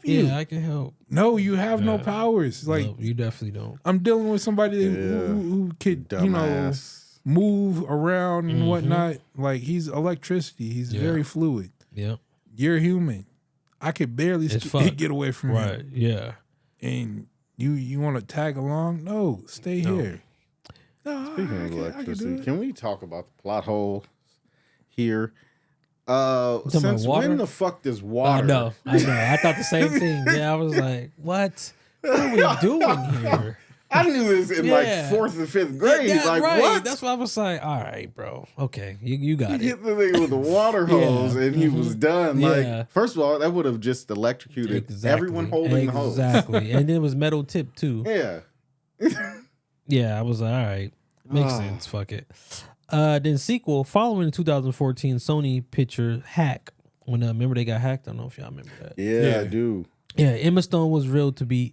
you. Yeah, I can help. No, you have no powers. Like No, you definitely don't. I'm dealing with somebody who could, Dumbass. move around and whatnot. Like he's electricity. He's very fluid. Yep. You're human. I could barely get away from him. Right. Yeah. And you want to tag along? No, stay here. No, Speaking of I electricity, can we talk about the plot hole here? about Since water? when the fuck does water? I know. I thought the same thing. Yeah, I was like, what? What are we doing here? I knew this in like 4th and 5th grade. Yeah, like right. what? That's why I was like, all right, bro. Okay, you got He it. hit the nigga with the water hose and he was done. Yeah. Like, first of all, that would have just electrocuted everyone holding the hose. Exactly. And then it was metal tip too. Yeah. Yeah, I was like, all right. Makes sense. Fuck it. Then sequel, following the 2014 Sony Pictures hack. When remember they got hacked? I don't know if y'all remember that. Yeah, I do. Yeah, Emma Stone was revealed to be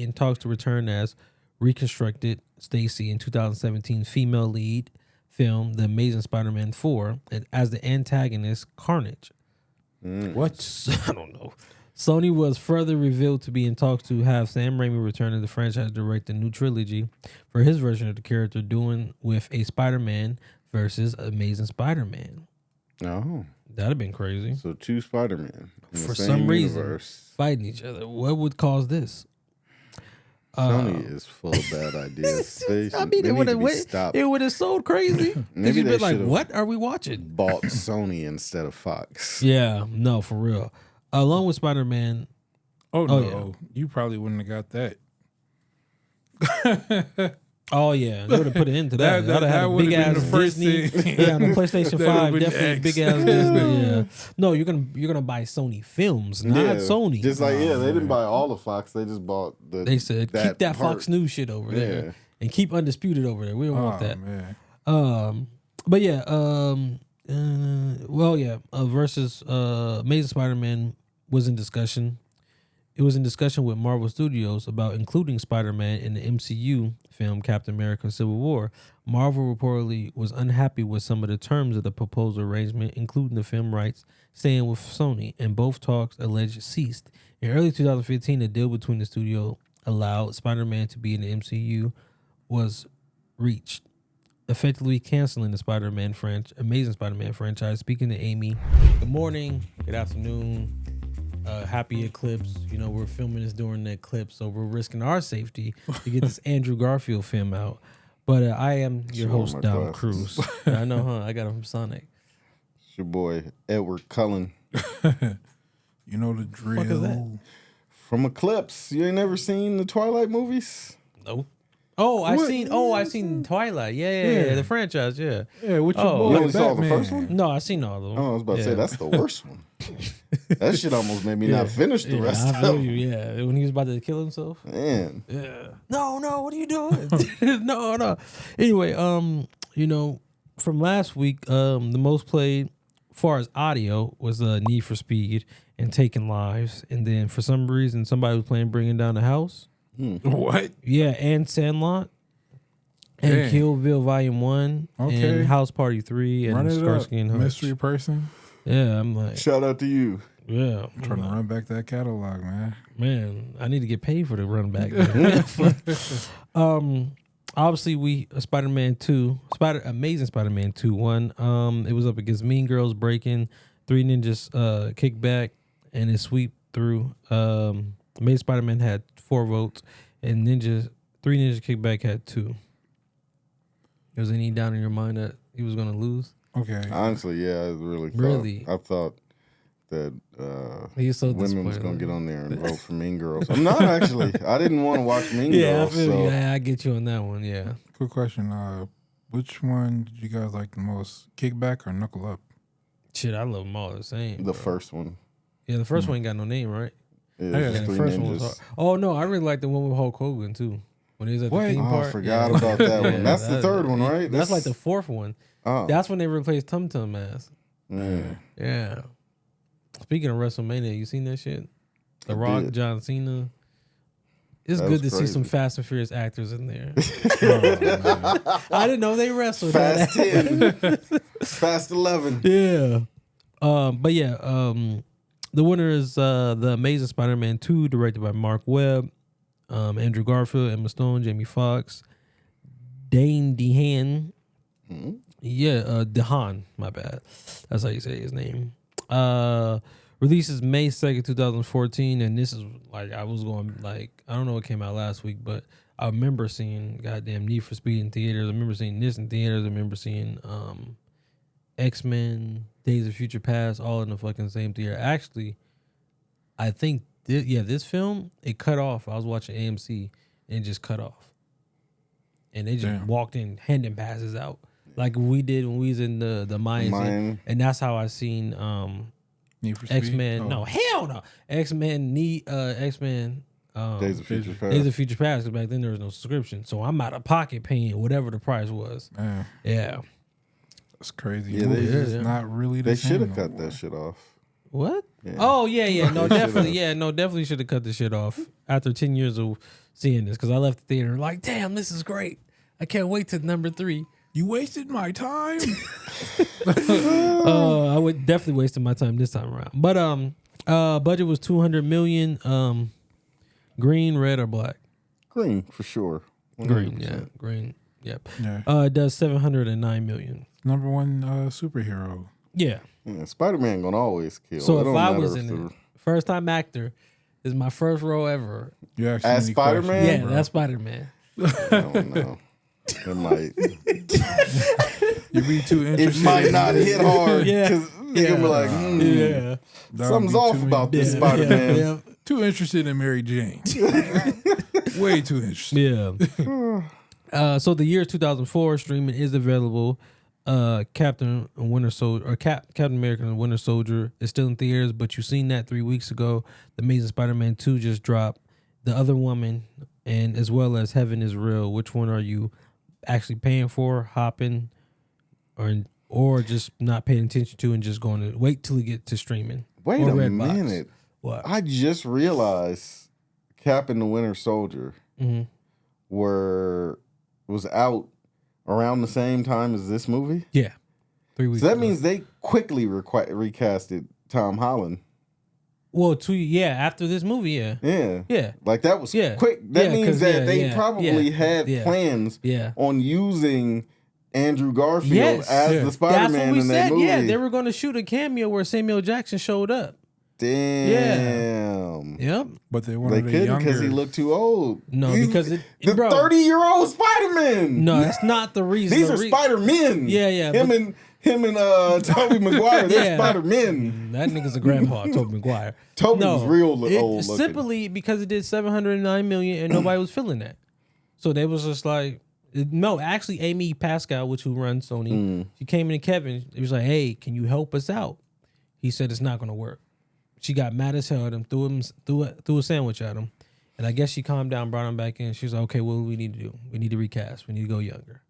in talks to return as reconstructed Stacy in 2017 female lead film The Amazing Spider-Man 4 and as the antagonist Carnage. What? I don't know. Sony was further revealed to be in talks to have Sam Raimi return to the franchise to direct a new trilogy for his version of the character, doing with a Spider-Man versus Amazing Spider-Man. Oh. That'd have been crazy. So 2 Spider-Man in For the same some reason, universe. fighting each other. What would cause this? Sony is full of bad ideas. They It need would to be stopped. have sold crazy. Maybe You'd they be like, should've what are we watching? Bought Sony instead of Fox. Yeah, no, for real. Along with Spider-Man. Oh no, yeah. you probably wouldn't have got that. Oh yeah, they would have put it into that. That That'd have would've big been ass the first Disney. thing. Yeah, on the PlayStation That 5, would've been definitely X. big ass Disney. Yeah. No, you're gonna buy Sony films, not Sony. Just like, they didn't buy all of Fox. They just bought the. They said keep that part. Fox News shit over Yeah. there and keep Undisputed over there. We don't want that. Man. But yeah, versus Amazing Spider-Man was in discussion. It was in discussion with Marvel Studios about including Spider-Man in the MCU film Captain America: Civil War. Marvel reportedly was unhappy with some of the terms of the proposed arrangement, including the film rights staying with Sony, and both talks alleged ceased. In early 2015, a deal between the studio allowed Spider-Man to be in the MCU was reached, effectively canceling the Amazing Spider-Man franchise. Speaking to Amy, good morning, good afternoon, happy eclipse. You know, we're filming this during the eclipse, so we're risking our safety to get this Andrew Garfield film out. But I am your host, Don Cruz. I know, huh? I got him from Sonic. It's your boy, Edward Cullen. You know the drill. Fuck is that? From Eclipse. You ain't never seen the Twilight movies? No. Oh, I seen Twilight. Yeah, the franchise. Yeah. Yeah, what you You boy? only saw the Batman. first one? No, I seen all of them. Oh, I was about to say, that's the worst one. That shit almost made me not finish the rest I of feel them. you. Yeah, when he was about to kill himself. Man. Yeah. No, what are you doing? No. Anyway, from last week, the most played, far as audio, was Need for Speed and Taking Lives, and then for some reason somebody was playing Bringing Down the House. What? Yeah, and Sandlot. And Damn. Kill Bill Volume 1 Okay. and House Party 3 and Run it up. Starsky and Hutch. Mystery person. Yeah, I'm like, Shout out to you. yeah. I'm trying to run back that catalog, man. Man, I need to get paid for the run back. Obviously Spider-Man 2, Amazing Spider-Man 2 won. It was up against Mean Girls, Breaking, Three Ninjas kick back, and it sweep through. Amazing Spider-Man had 4 votes, and Three Ninjas Kickback had 2. Was any doubt in your mind that he was gonna lose? Okay. Honestly, yeah, I Really? I thought that He's so women was disappointed. going to get on there and vote for Mean Girls. I'm not actually. I didn't want to watch Mean Yeah, Girls. I feel so. you. I get you on that one. Yeah. Quick question. Which one did you guys like the most? Kickback or Knuckle Up? Shit, I love them all the same. The bro. first one. Yeah, the first one ain't got no name, right? Yeah, Yeah, just the Three first one was Ninjas. hard. Oh no, I really like the one with Hulk Hogan too. When he was at What? the theme Oh, park. I forgot Yeah. about that Yeah, one. That's the third one, right? That's like the 4th one. Oh. That's when they replaced Tum Tum Mask. Yeah. Yeah. Speaking of WrestleMania, you seen that shit? The I Rock, did. John Cena. It's That good was to see some crazy. Fast and Furious actors in there. I didn't know they wrestled. Fast 10. Fast 11. Yeah. But yeah, The winner is The Amazing Spider-Man 2, directed by Marc Webb, Andrew Garfield, Emma Stone, Jamie Foxx, Dane DeHaan. Yeah, DeHaan, my bad. That's how you say his name. Releases May 2nd, 2014, and this is like I don't know what came out last week, but I remember seeing goddamn Need for Speed in theaters. I remember seeing this in theaters. I remember seeing X-Men, Days of Future Past, all in the fucking same theater. Actually, I think this film, it cut off. I was watching AMC and it just cut off. And they just walked in, handing passes out. Like we did when we was in the Mayans. And that's how I seen X-Men. Oh. No, hell no. X-Men X-Men Days of Future Past. Days of Future Past, because back then there was no subscription. So I'm out of pocket paying whatever the price was. Man. Yeah. That's crazy. Yeah, not really They should have cut that shit off. What? Yeah. Oh, yeah. No, definitely. Yeah, no, definitely should have cut this shit off after 10 years of seeing this, because I left the theater like, damn, this is great. I can't wait to number 3. You wasted my time. I would definitely wasted my time this time around. But budget was $200 million. Green, red, or black? Green for sure. 100%. Green, yeah, green. Yep. Yeah. It does $709 million. Number one superhero. Yeah. Spider-Man gonna always kill. So if I was in it, first time actor, is my first role ever. You actually as Spider-Man? Yeah, that's Spider-Man. I don't know. It might. You be too interested. It might not hit hard. Yeah. Nigga be like, Yeah. something's off about this Spider-Man. Yeah. Too interested in Mary Jane. Way too interested. Yeah. So the year 2004 streaming is available. Captain America and Winter Soldier is still in theaters, but you've seen that 3 weeks ago. The Amazing Spider-Man 2 just dropped. The Other Woman, and as well as Heaven is Real. Which one are you actually paying for, hopping, or just not paying attention to and just going to wait till you get to streaming? Wait a minute. What? I just realized Cap and the Winter Soldier was out around the same time as this movie? Yeah. 3 weeks So that ago. means they quickly recasted Tom Holland. Well, after this movie, yeah. Yeah. Yeah. Like that was Yeah. quick. That Yeah, means 'cause, that they probably had yeah. plans Yeah. on using Andrew Garfield Yes. as Yeah. the Spider-Man That's what we in that said. movie. Yeah, they were going to shoot a cameo where Samuel Jackson showed up. Damn. Yep. But they They wanted a couldn't younger. because he looked too old. No, He's because the bro. 30-year-old Spider-Man. No, that's not the reason. These are Spider-Men. Yeah. Him and Tobey Maguire, they're Yeah. Spider-Men. That nigga's a grandpa, Tobey Maguire. Tobey was real old looking. Simply because it did $709 million and nobody was feeling that. So they was just like, no, actually Amy Pascal, who runs Sony, she came in to Kevin. It was like, hey, can you help us out? He said it's not going to work. She got mad as hell at him, threw a sandwich at him. And I guess she calmed down, brought him back in. She was like, okay, what do we need to do? We need to recast. We need to go younger.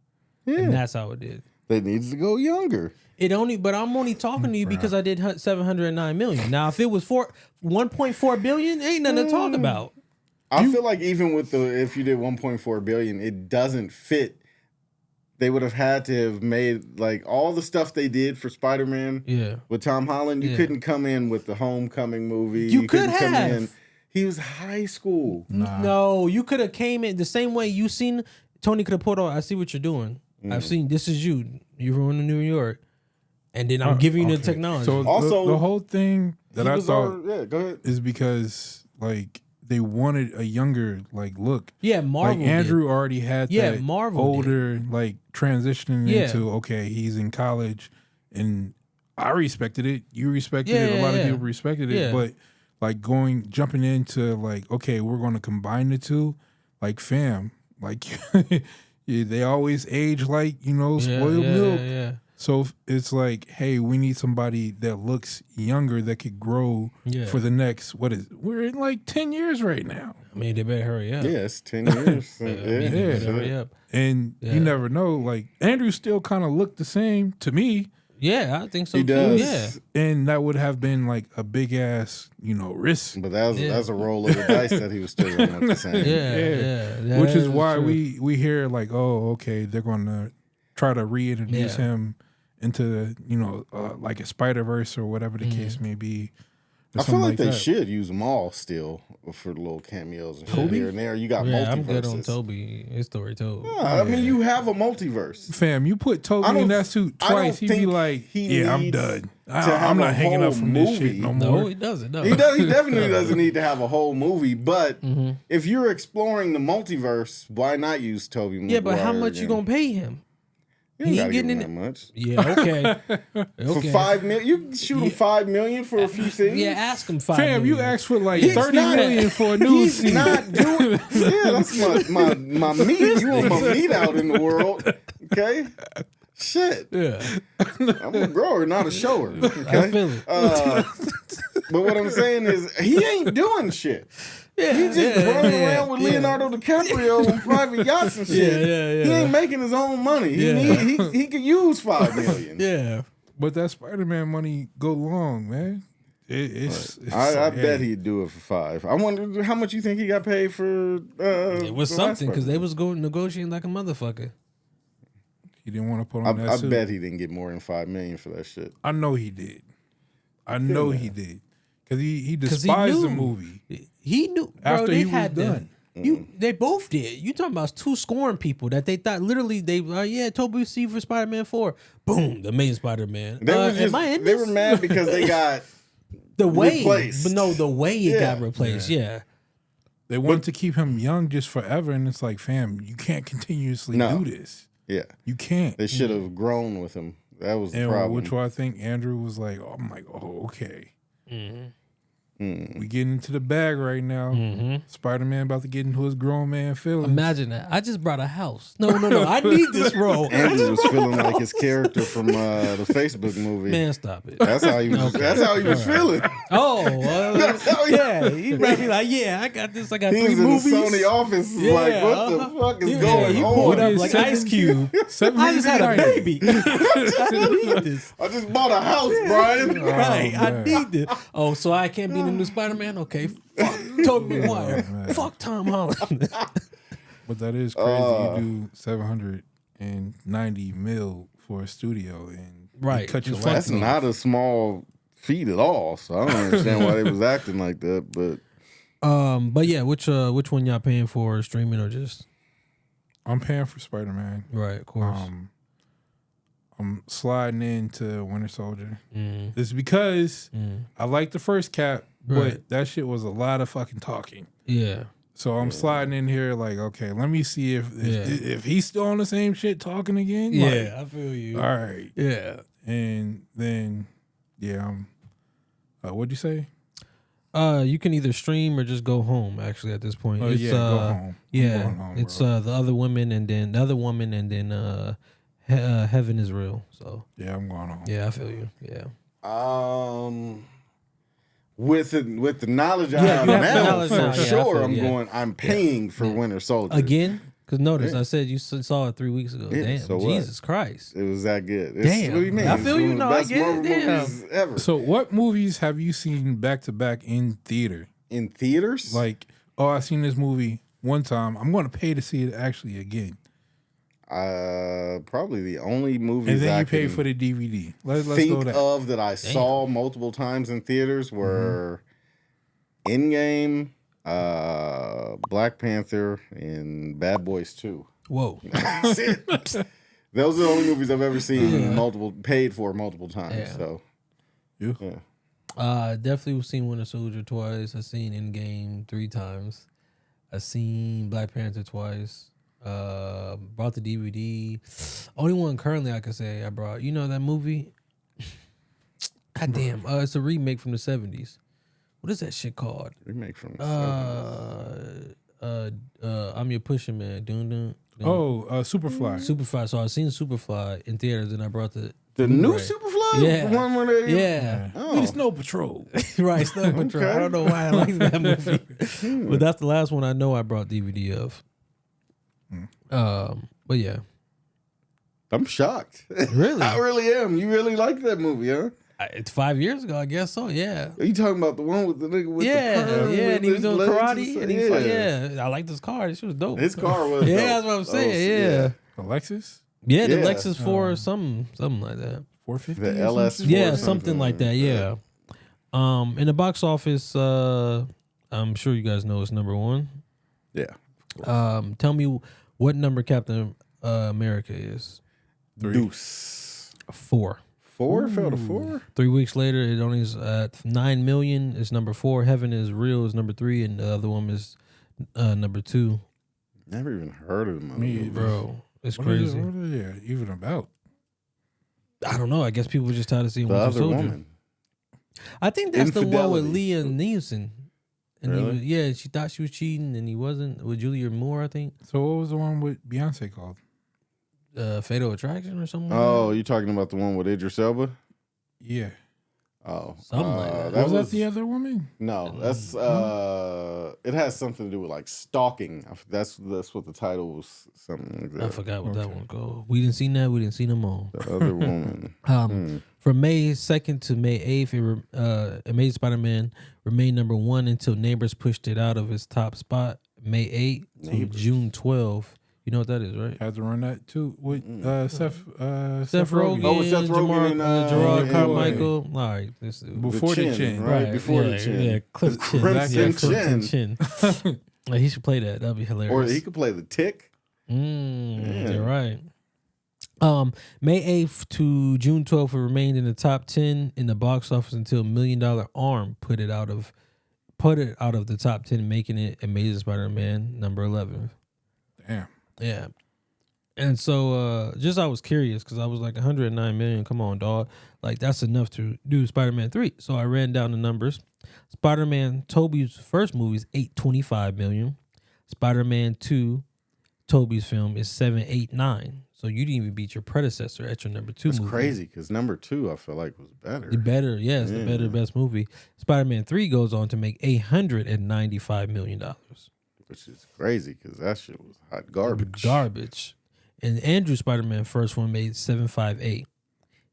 Yeah. And that's how it did. They needs to go younger. But I'm only talking to you because I did $709 million. Now, if it was $1.4 billion, ain't nothing to talk about. I feel like even with if you did 1.4 billion, it doesn't fit. They would have had to have made like all the stuff they did for Spider-Man with Tom Holland. You couldn't come in with the Homecoming movie. You could couldn't come have. in. He was high school. No, you could have came in the same way you seen Tony could have put on. I see what you're doing. I've seen this is you. You're from New York, and then I'm giving you the technology. So Also, the whole thing that I thought go ahead. is because like they wanted a younger look. Yeah, Marvel. Like Andrew already had that Marvel older transitioning into okay, he's in college, and I respected it. You respected it. A lot of people respected it, but jumping into okay, we're going to combine the two. Fam, they always age spoiled milk. Yeah. So it's like, hey, we need somebody that looks younger that could grow for the next, we're in 10 years right now. I mean, they better hurry up. Yeah, it's 10 years. Hurry up. And you never know. Andrew still kind of looked the same to me. Yeah, I think so. He does. Yeah. And that would have been a big ass, risk. But that's a roll of the dice that he was still going to look the same. Yeah. Which is why we hear oh, okay, they're going to try to reintroduce him into a Spider-Verse or whatever the case may be. I feel like they should use them all still for the little cameos and shit here and there. You got multiverses. I'm good on Toby. His story told. I mean, you have a multiverse. Fam, you put Toby in that suit twice, he'd be like, I'm done. I'm not hanging up from this shit no more. No, he doesn't. No. He definitely doesn't need to have a whole movie. But if you're exploring the multiverse, why not use Toby Maguire? Yeah, but how much you gonna pay him? He ain't getting that much. Yeah, okay. For $5 million, you can shoot him $5 million for a few scenes. Yeah, ask him $5 million. Fam, you asked for like $30 million for a news scene. He's not doing. Yeah, that's my meat. You want my meat out in the world, okay? Shit. Yeah. I'm a grower, not a shower. Okay? I feel it. But what I'm saying is, he ain't doing shit. Yeah, he just running around with Leonardo DiCaprio on private yachts and shit. Yeah. He ain't making his own money. He could use $5 million. Yeah. But that Spider-Man money go long, man. I bet he'd do it for $5. I wonder how much you think he got paid for. It was something because they was going negotiating like a motherfucker. He didn't want to put on that suit. I bet he didn't get more than $5 million for that shit. I know he did. He did. Because he despised the movie. He knew. Bro, after he was done. They both did. You talking about two scoring people that they thought literally Toby C for Spider-Man 4. Boom, the main Spider-Man. They were mad because they got replaced. But no, the way it got replaced, They wanted to keep him young just forever, and it's like, fam, you can't continuously do this. Yeah. You can't. They should have grown with him. That was the problem. Which I think Andrew was like, okay. We getting into the bag right now. Spider-Man about to get into his grown man feelings. Imagine that. I just brought a house. No. I need this role. Andrew was feeling like his character from the Facebook movie. Man, stop it. That's how he was. Okay. That's how he was feeling. He might be like, I got this. I got 3 movies. He's in the Sony office. Like, what the fuck is going he on? Pulled up like Ice Cube. I just had a baby. I need this. I just bought a house, Brian. Right. I need this. Oh, so I can't be the new Spider-Man? Okay. Fuck Tobey Maguire. Fuck Tom Holland. But that is crazy. You do $790 million for a studio and cut your life. That's not a small feat at all. So I don't understand why they was acting like that. But yeah, which one y'all paying for, streaming or just? I'm paying for Spider-Man. Right, of course. I'm sliding into Winter Soldier. It's because I like the first Cap, but that shit was a lot of fucking talking. Yeah. So I'm sliding in here like, okay, let me see if he's still on the same shit talking again. Yeah, I feel you. All right. Yeah. And then, what'd you say? You can either stream or just go home. Actually, at this point, it's, go home. Yeah, home, it's the other woman and then the other woman and then Heaven is Real. So yeah, I'm going home. Yeah, I feel you. Yeah. With the knowledge I have now, for sure, I'm paying for Winter Soldier again. Because notice, I said you saw it 3 weeks ago. Damn, so Jesus Christ. It was that good. Damn. What do you mean? I feel you. No, I get it. Damn. Ever. So what movies have you seen back to back in theater? In theaters? Like, I seen this movie one time. I'm going to pay to see it actually again. Probably the only movies and then you pay for the DVD. Let's think go of that I saw multiple times in theaters were Endgame, Black Panther, and Bad Boys 2. Whoa. That's it. Those are the only movies I've ever seen paid for multiple times. Yeah. So, definitely seen Winter Soldier twice. I've seen Endgame 3 times. I've seen Black Panther twice. Brought the DVD. Only one currently I could say I brought. You know that movie? God damn. It's a remake from the 70s. What is that shit called? Remake from the 70s. I'm Your Pusher Man. Dun. Superfly. Superfly. So I seen Superfly in theaters, and I brought the new Superfly. Yeah. The one where they We the Snow Patrol. Right, Snow Patrol. Okay. I don't know why I like that movie, but that's the last one I know I brought DVD of. But yeah, I'm shocked. Really, I really am. You really like that movie, huh? It's 5 years ago, I guess so. Yeah. Are you talking about the one with the nigga with the perm? Yeah, and he was doing karate. And I like this car. This was dope. His car was dope. That's what I'm saying. The Lexus? Yeah, the Lexus 4 something like that. 450? The LS 4 Yeah, something like that. Yeah. In the box office, I'm sure you guys know it's number 1. Yeah. Tell me what number Captain America is. 3. Deuce. 4. 4? Fell to 4? 3 weeks later, it only is at 9 million. It's number 4. Heaven is Real is number 3, and the other one is number 2. Never even heard of them. Me, bro. It's what crazy. What are they even about? I don't know. I guess people were just tired of seeing The Winter Other Soldier. Woman. I think that's the one with Infidelity. Liam Neeson. And Really? he was, she thought she was cheating, and he wasn't. With Julia Moore, I think. So what was the one with Beyonce called? Fatal Attraction or something. Oh, you talking about the one with Idris Elba? Yeah. Oh, Something like that. Was that the other woman? No, that's it has something to do with like stalking. That's what the title was. Something like that. I forgot what that one called. We didn't see that. We didn't see them all. The Other Woman. From May 2nd to May 8th, Amazing Spider-Man remained number 1 until Neighbors pushed it out of its top spot. May 8th to June 12th. You know what that is, right? Had to run that too with Seth Rogen. Oh, with Seth Rogen and Gerard Carmichael. All right, this Before the chin, right? Before the chin. Yeah, Cliff Chin. Crimson Chin. Like, he should play that. That'd be hilarious. Or he could play the Tick. You're right. May 8th to June 12th, it remained in the top 10 in the box office until $1 Million Arm put it out of the top 10, making it Amazing Spider-Man number 11. Damn. Yeah. And so I was curious because I was like 109 million. Come on, dog. Like, that's enough to do Spider-Man 3. So I ran down the numbers. Spider-Man, Tobey's first movie is 825 million. Spider-Man 2, Tobey's film, is 789. So you didn't even beat your predecessor at your number 2 That's movie. crazy because number 2 I feel like was better. The best movie. Spider-Man 3 goes on to make $895 million. Which is crazy because that shit was hot garbage. And Andrew Spider-Man first one made 758,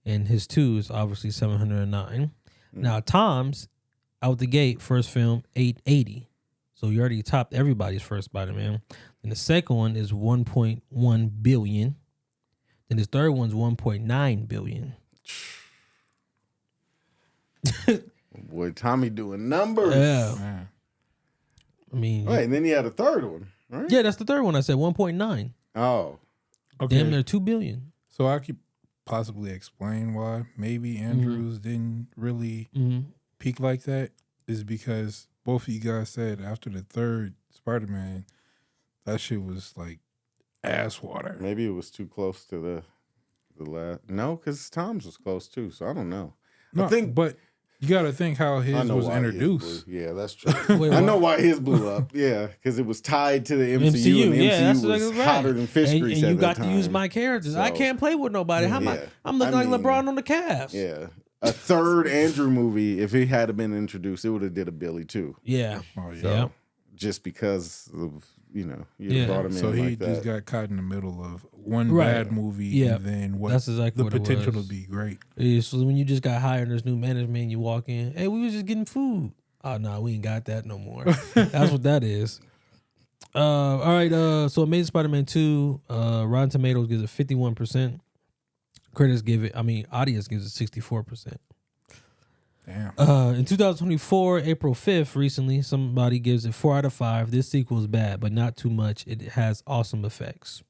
and his 2 is obviously 709. Now Tom's out the gate first film 880, so you already topped everybody's first Spider-Man. And the second one is 1.1 billion. Then his third one's 1.9 billion. Boy, Tommy doing numbers. Yeah. Man. I mean, Right, and then he had a third one, right? yeah, that's the third one. I said 1.9. Oh, Okay. Damn near 2 billion. So I could possibly explain why maybe Andrews didn't really peak like that is because both of you guys said after the third Spider-Man, that shit was like ass water. maybe it was too close to the last. No, because Tom's was close too. So I don't know. No, I think, but you got to think how I his know was why introduced. his blew. Yeah, that's true. Wait, I what? know why his blew up. Yeah, because it was tied to the MCU, and the MCU was hotter than fish and grease. you at got that to use time. my characters. So, I can't play with nobody. How am I? yeah. I'm looking I like mean, LeBron on the Cavs. Yeah, a third Andrew movie, if it had been introduced, it would have did a Billy too. Yeah. Oh yeah. So, Yeah. just because of you Yeah. brought him So in he like just that. got caught in the middle of one Right. bad movie Yeah. and then what That's exactly the what it potential was. to be great. Yeah, so when you just got hired and there's new management, you walk in, hey, we was just getting food. Oh no, we ain't got that no more. That's what that is. All right. So Amazing Spider-Man 2, Rotten Tomatoes gives it 51%. Audience gives it 64%. Damn. In 2024, April 5th, recently, somebody gives it 4 out of 5. This sequel is bad, but not too much. It has awesome effects.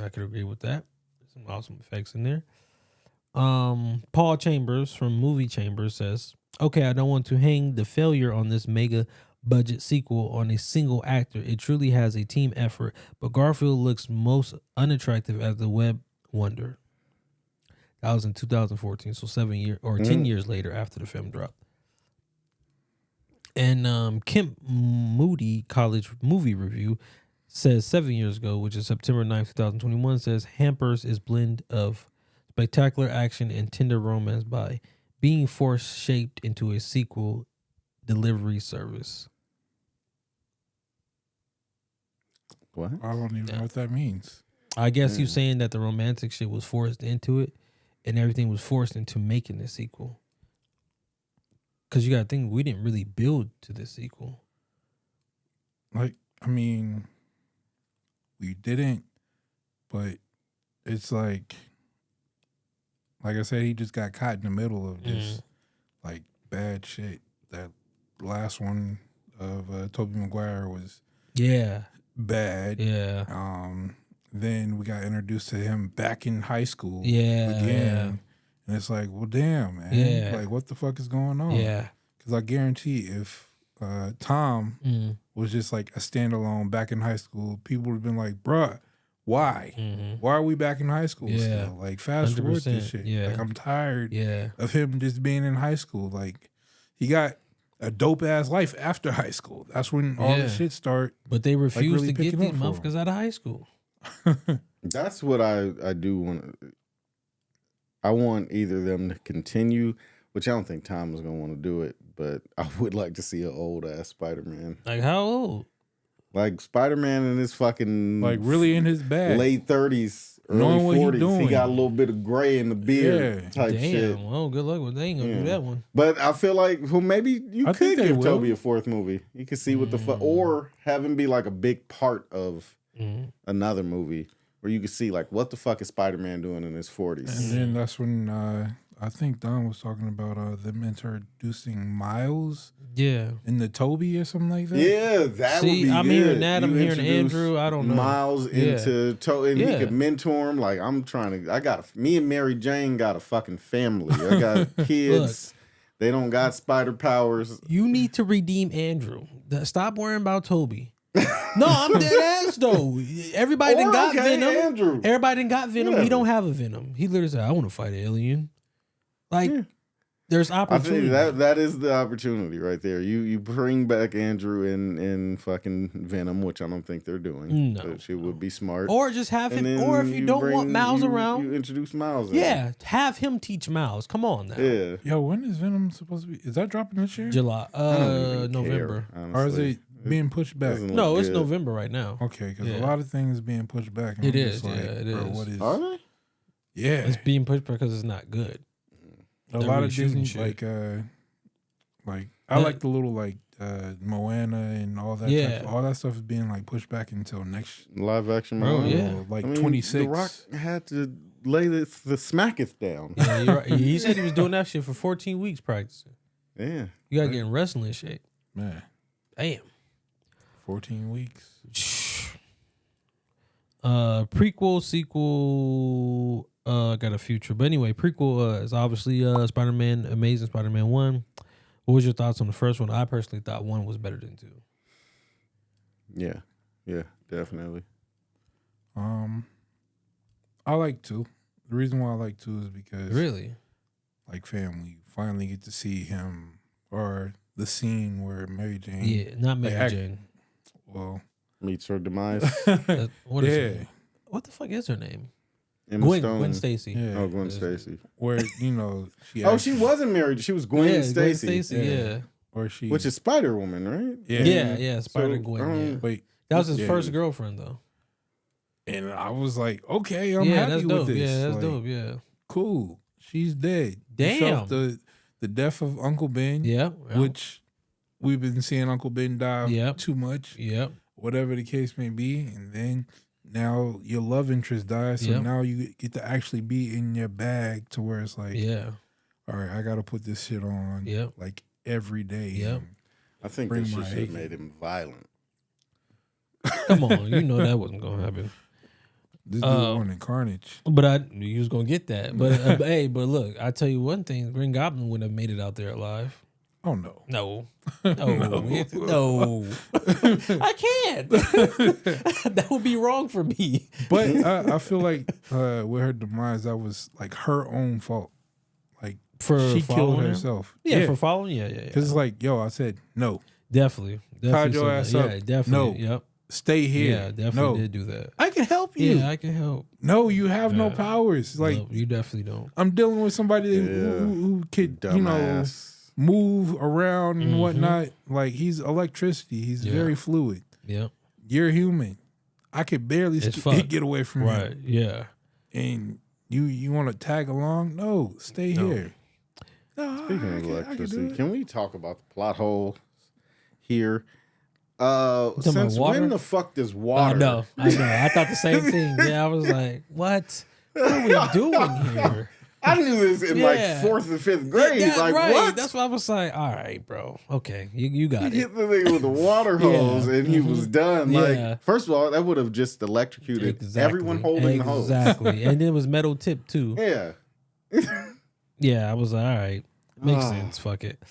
I could agree with that. Some awesome effects in there. Paul Chambers from Movie Chambers says, okay, I don't want to hang the failure on this mega budget sequel on a single actor. It truly has a team effort, but Garfield looks most unattractive as the Web Wonder. That was in 2014, so 10 years later after the film dropped. And Kemp Moody College Movie Review says 7 years ago, which is September 9th, 2021, says hampers is blend of spectacular action and tender romance by being force shaped into a sequel delivery service. What? I don't even know what that means. I guess you're saying that the romantic shit was forced into it and everything was forced into making the sequel. Because you got to think, we didn't really build to this sequel. Like, I mean, we didn't, but it's like I said, he just got caught in the middle of just like bad shit. That last one of Tobey Maguire was bad. Yeah. Then we got introduced to him back in high school again. Yeah. And it's like, well, damn, man. Yeah. Like, what the fuck is going on? Yeah. Because I guarantee if Tom was just like a standalone back in high school, people would have been like, bruh, why? Why are we back in high school still? Like, fast forward this shit. Yeah. Like, I'm tired of him just being in high school. Like, he got a dope-ass life after high school. That's when all the shit start. But they refuse really to get these picking up for motherfuckers out of high school. That's what I do want. I want either of them to continue, which I don't think Tom is going to want to do it, but I would like to see an old-ass Spider-Man. Like, how old? Like, Spider-Man in his fucking... Like, really in his bag. Late 30s, early 40s. He got a little bit of gray in the beard type shit. Well, good luck with that. They ain't going to do that one. But I feel like, well, maybe you could give Toby a fourth movie. You could see what the fuck... Or have him be, like, a big part of another movie. Where you could see, like, what the fuck is Spider-Man doing in his 40s? And then that's when I think Don was talking about them introducing Miles in the Toby or something like that. Yeah, that would be I'm good. hearing that. I'm hearing Andrew. I don't know. Miles into Toby, and he could mentor him. Like, me and Mary Jane got a fucking family. I got kids. They don't got spider powers. You need to redeem Andrew. Stop worrying about Toby. No, I'm dead ass though. Everybody done got Venom. Andrew. Everybody done got Venom. He don't have a Venom. He literally said, "I want to fight an alien." Like, there's opportunity. I think that is the opportunity right there. You bring back Andrew in fucking Venom, which I don't think they're doing. No, which it would be smart. Or just have him. Or if you don't want Miles around, you introduce Miles. Have him teach Miles. Come on now. Yeah. Yo, when is Venom supposed to be? Is that dropping this year? July. November. Care, or is it being pushed back? No, it's November right now. Okay, because a lot of things being pushed back. It is. Like, it is. What is? Are they? Yeah, it's being pushed because it's not good. A lot of Disney, like I like the little like Moana and all that. Yeah, all that stuff is being like pushed back until next live action. Moana. Like 26. The Rock had to lay the smacketh down. Yeah, you're right. He said he was doing that shit for 14 weeks practicing. Yeah, you gotta get in wrestling shape. Man, damn. 14 weeks. Prequel sequel got a future. But anyway, prequel is obviously Spider-Man, Amazing Spider-Man 1. What was your thoughts on the first one? I personally thought 1 was better than 2. Yeah, definitely. I like 2. The reason why I like 2 is because really, like, family finally get to see him, or the scene where Mary Jane. Yeah, not Mary Jane. Well, meets her demise. What is her? What the fuck is her name? Gwen Stacy. Yeah. Oh, Gwen Stacy. Where, you know, she wasn't married. She was Gwen Stacy. Gwen Stacy, yeah. Or she, which is Spider Woman, right? Yeah, Spider Gwen. Wait, that was his first girlfriend though. And I was like, okay, I'm happy with this. Yeah, that's like, dope. Yeah, cool. She's dead. Damn. You felt the death of Uncle Ben. Yeah, which we've been seeing Uncle Ben die too much. Yep. Whatever the case may be, and then now your love interest dies, so now you get to actually be in your bag to where it's like, all right, I got to put this shit on, like every day. Yep. I think this shit should have made him violent. Come on, you know that wasn't gonna happen. This dude wanted carnage, but I knew you was gonna get that. But hey, but look, I tell you one thing: Green Goblin wouldn't have made it out there alive. Oh no! No. I can't. That would be wrong for me. But I feel like with her demise, that was like her own fault. Like, she killed herself. Yeah, for following. Yeah. Because it's like, yo, I said no. Definitely. Tied your ass up. Yeah, definitely. No. Yep. Stay here. Yeah, definitely did do that. I can help you. Yeah, I can help. No, you have no powers. Like, no, you definitely don't. I'm dealing with somebody who could, move around and whatnot. Like, he's electricity. He's very fluid. Yep. You're human. I could barely get away from him. Right. Yeah. And you want to tag along? No, stay here. No, Speaking of electricity, can we talk about the plot hole here? Since when the fuck does water? I know. I thought the same thing. Yeah, I was like, what are we doing here? I knew this in like 4th or 5th grade. Yeah, like right. what? That's why I was like, all right, bro. Okay, you got it. He hit the thing with the water hose and he was done. Like, first of all, that would have just electrocuted everyone holding the hose. Exactly. And then it was metal tip too. Yeah. Yeah, I was like, all right. Makes sense. Fuck it.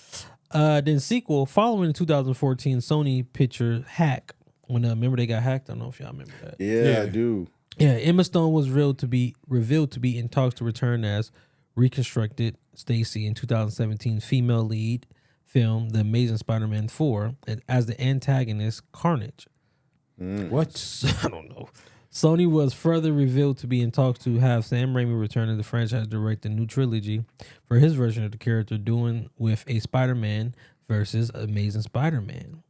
Then sequel, following the 2014 Sony Pictures hack. When remember they got hacked? I don't know if y'all remember that. Yeah, I do. Yeah, Emma Stone was revealed to be in talks to return as reconstructed Stacy in 2017 female lead film The Amazing Spider-Man 4 and as the antagonist Carnage. What? I don't know. Sony was further revealed to be in talks to have Sam Raimi return to the franchise, direct a new trilogy for his version of the character, doing with a Spider-Man versus Amazing Spider-Man.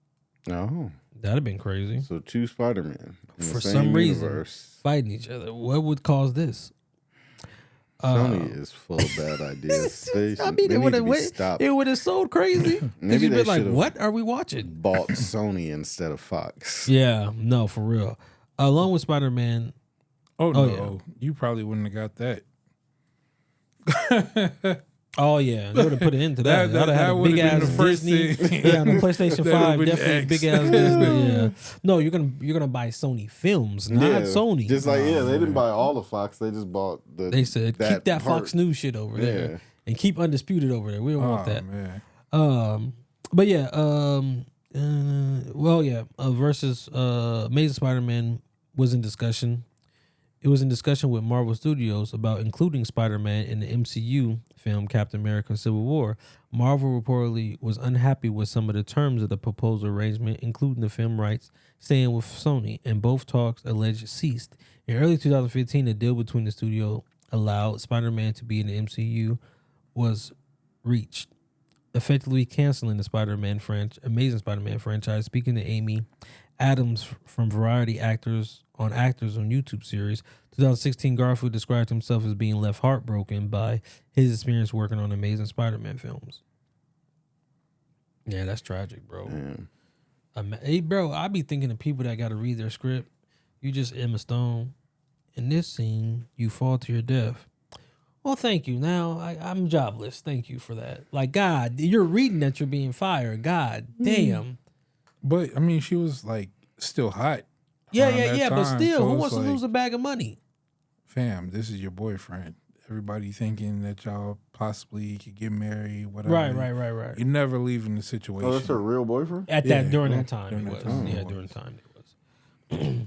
Oh. That'd have been crazy. So 2 Spider-Man for some reason fighting each other. What would cause this? Sony is full of bad ideas. I mean, it would have sold crazy. Maybe they been like, what are we watching? Bought Sony instead of Fox. Yeah, no, for real. Along with Spider-Man. Oh no, you probably wouldn't have got that. Oh yeah, they would have put it into that. That would have big ass Disney. Yeah, on the PlayStation 5, definitely big ass Disney. Yeah, no, you're gonna buy Sony films, not Sony. Just like they didn't buy all of Fox. They just bought the. They said keep that Fox News shit over there and keep Undisputed over there. We don't want that. Man. But yeah, versus Amazing Spider-Man was in discussion. It was in discussion with Marvel Studios about including Spider-Man in the MCU film Captain America: Civil War. Marvel reportedly was unhappy with some of the terms of the proposal arrangement, including the film rights staying with Sony, and both talks alleged ceased. In early 2015, a deal between the studio allowed Spider-Man to be in the MCU was reached, effectively canceling the Amazing Spider-Man franchise. Speaking to Amy Adams from Variety Actors on YouTube series, 2016, Garfield described himself as being left heartbroken by his experience working on Amazing Spider-Man films. Yeah, that's tragic, bro. Hey, bro, I be thinking of people that got to read their script. You just Emma Stone. In this scene, you fall to your death. Well, thank you. Now I'm jobless. Thank you for that. Like, God, you're reading that you're being fired. God damn. But I mean, she was like still hot. Yeah. But still, so who wants to lose a bag of money? Fam, this is your boyfriend. Everybody thinking that y'all possibly could get married, whatever. Right. You're never leaving the situation. Oh, that's her real boyfriend? During that time, it was. During the time it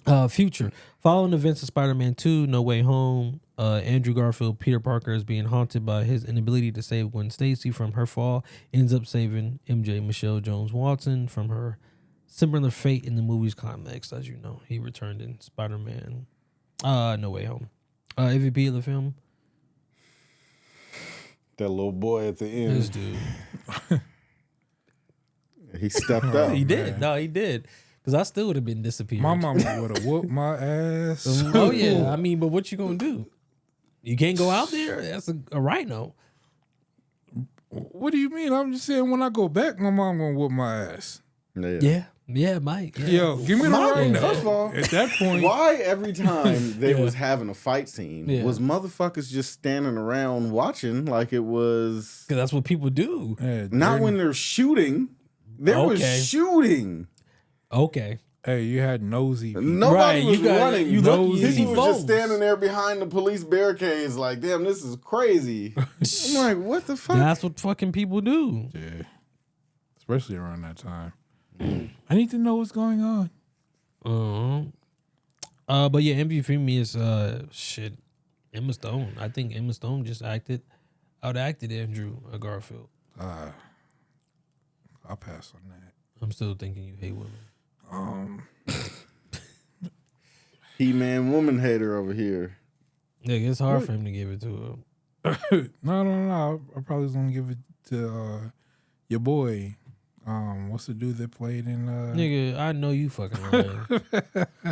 was. Future. Following the events of Spider-Man 2, No Way Home, Andrew Garfield, Peter Parker, is being haunted by his inability to save Gwen Stacy from her fall, ends up saving MJ Michelle Jones-Watson from her similar fate in the movie's climax. As you know, he returned in Spider-Man No Way Home. MVP of the film? That little boy at the end. This dude. He stepped up. He did. Man. No, he did. Because I still would have been disappeared. My mama would have whooped my ass. Oh, yeah. I mean, but what you going to do? You can't go out there? That's a rhino. What do you mean? I'm just saying when I go back, my mom going to whoop my ass. Yeah, Mike. Yeah. Yo, give me the rhino. First of all, at that point. Why every time they was having a fight scene, was motherfuckers just standing around watching like it was... Because that's what people do. Not when they're shooting. There was shooting. Okay. Hey, you had nosy people. Nobody was running. You nosy. He was just standing there behind the police barricades like, damn, this is crazy. I'm like, what the fuck? That's what fucking people do. Yeah. Especially around that time. I need to know what's going on. But yeah, MVP for me is Emma Stone. I think Emma Stone just outacted Andrew Garfield. I'll pass on that. I'm still thinking you hate women. He-Man woman hater over here. Yeah, it's hard for him to give it to her. No. I probably was gonna give it to your boy. What's the dude that played in Nigga, I know you fucking lying.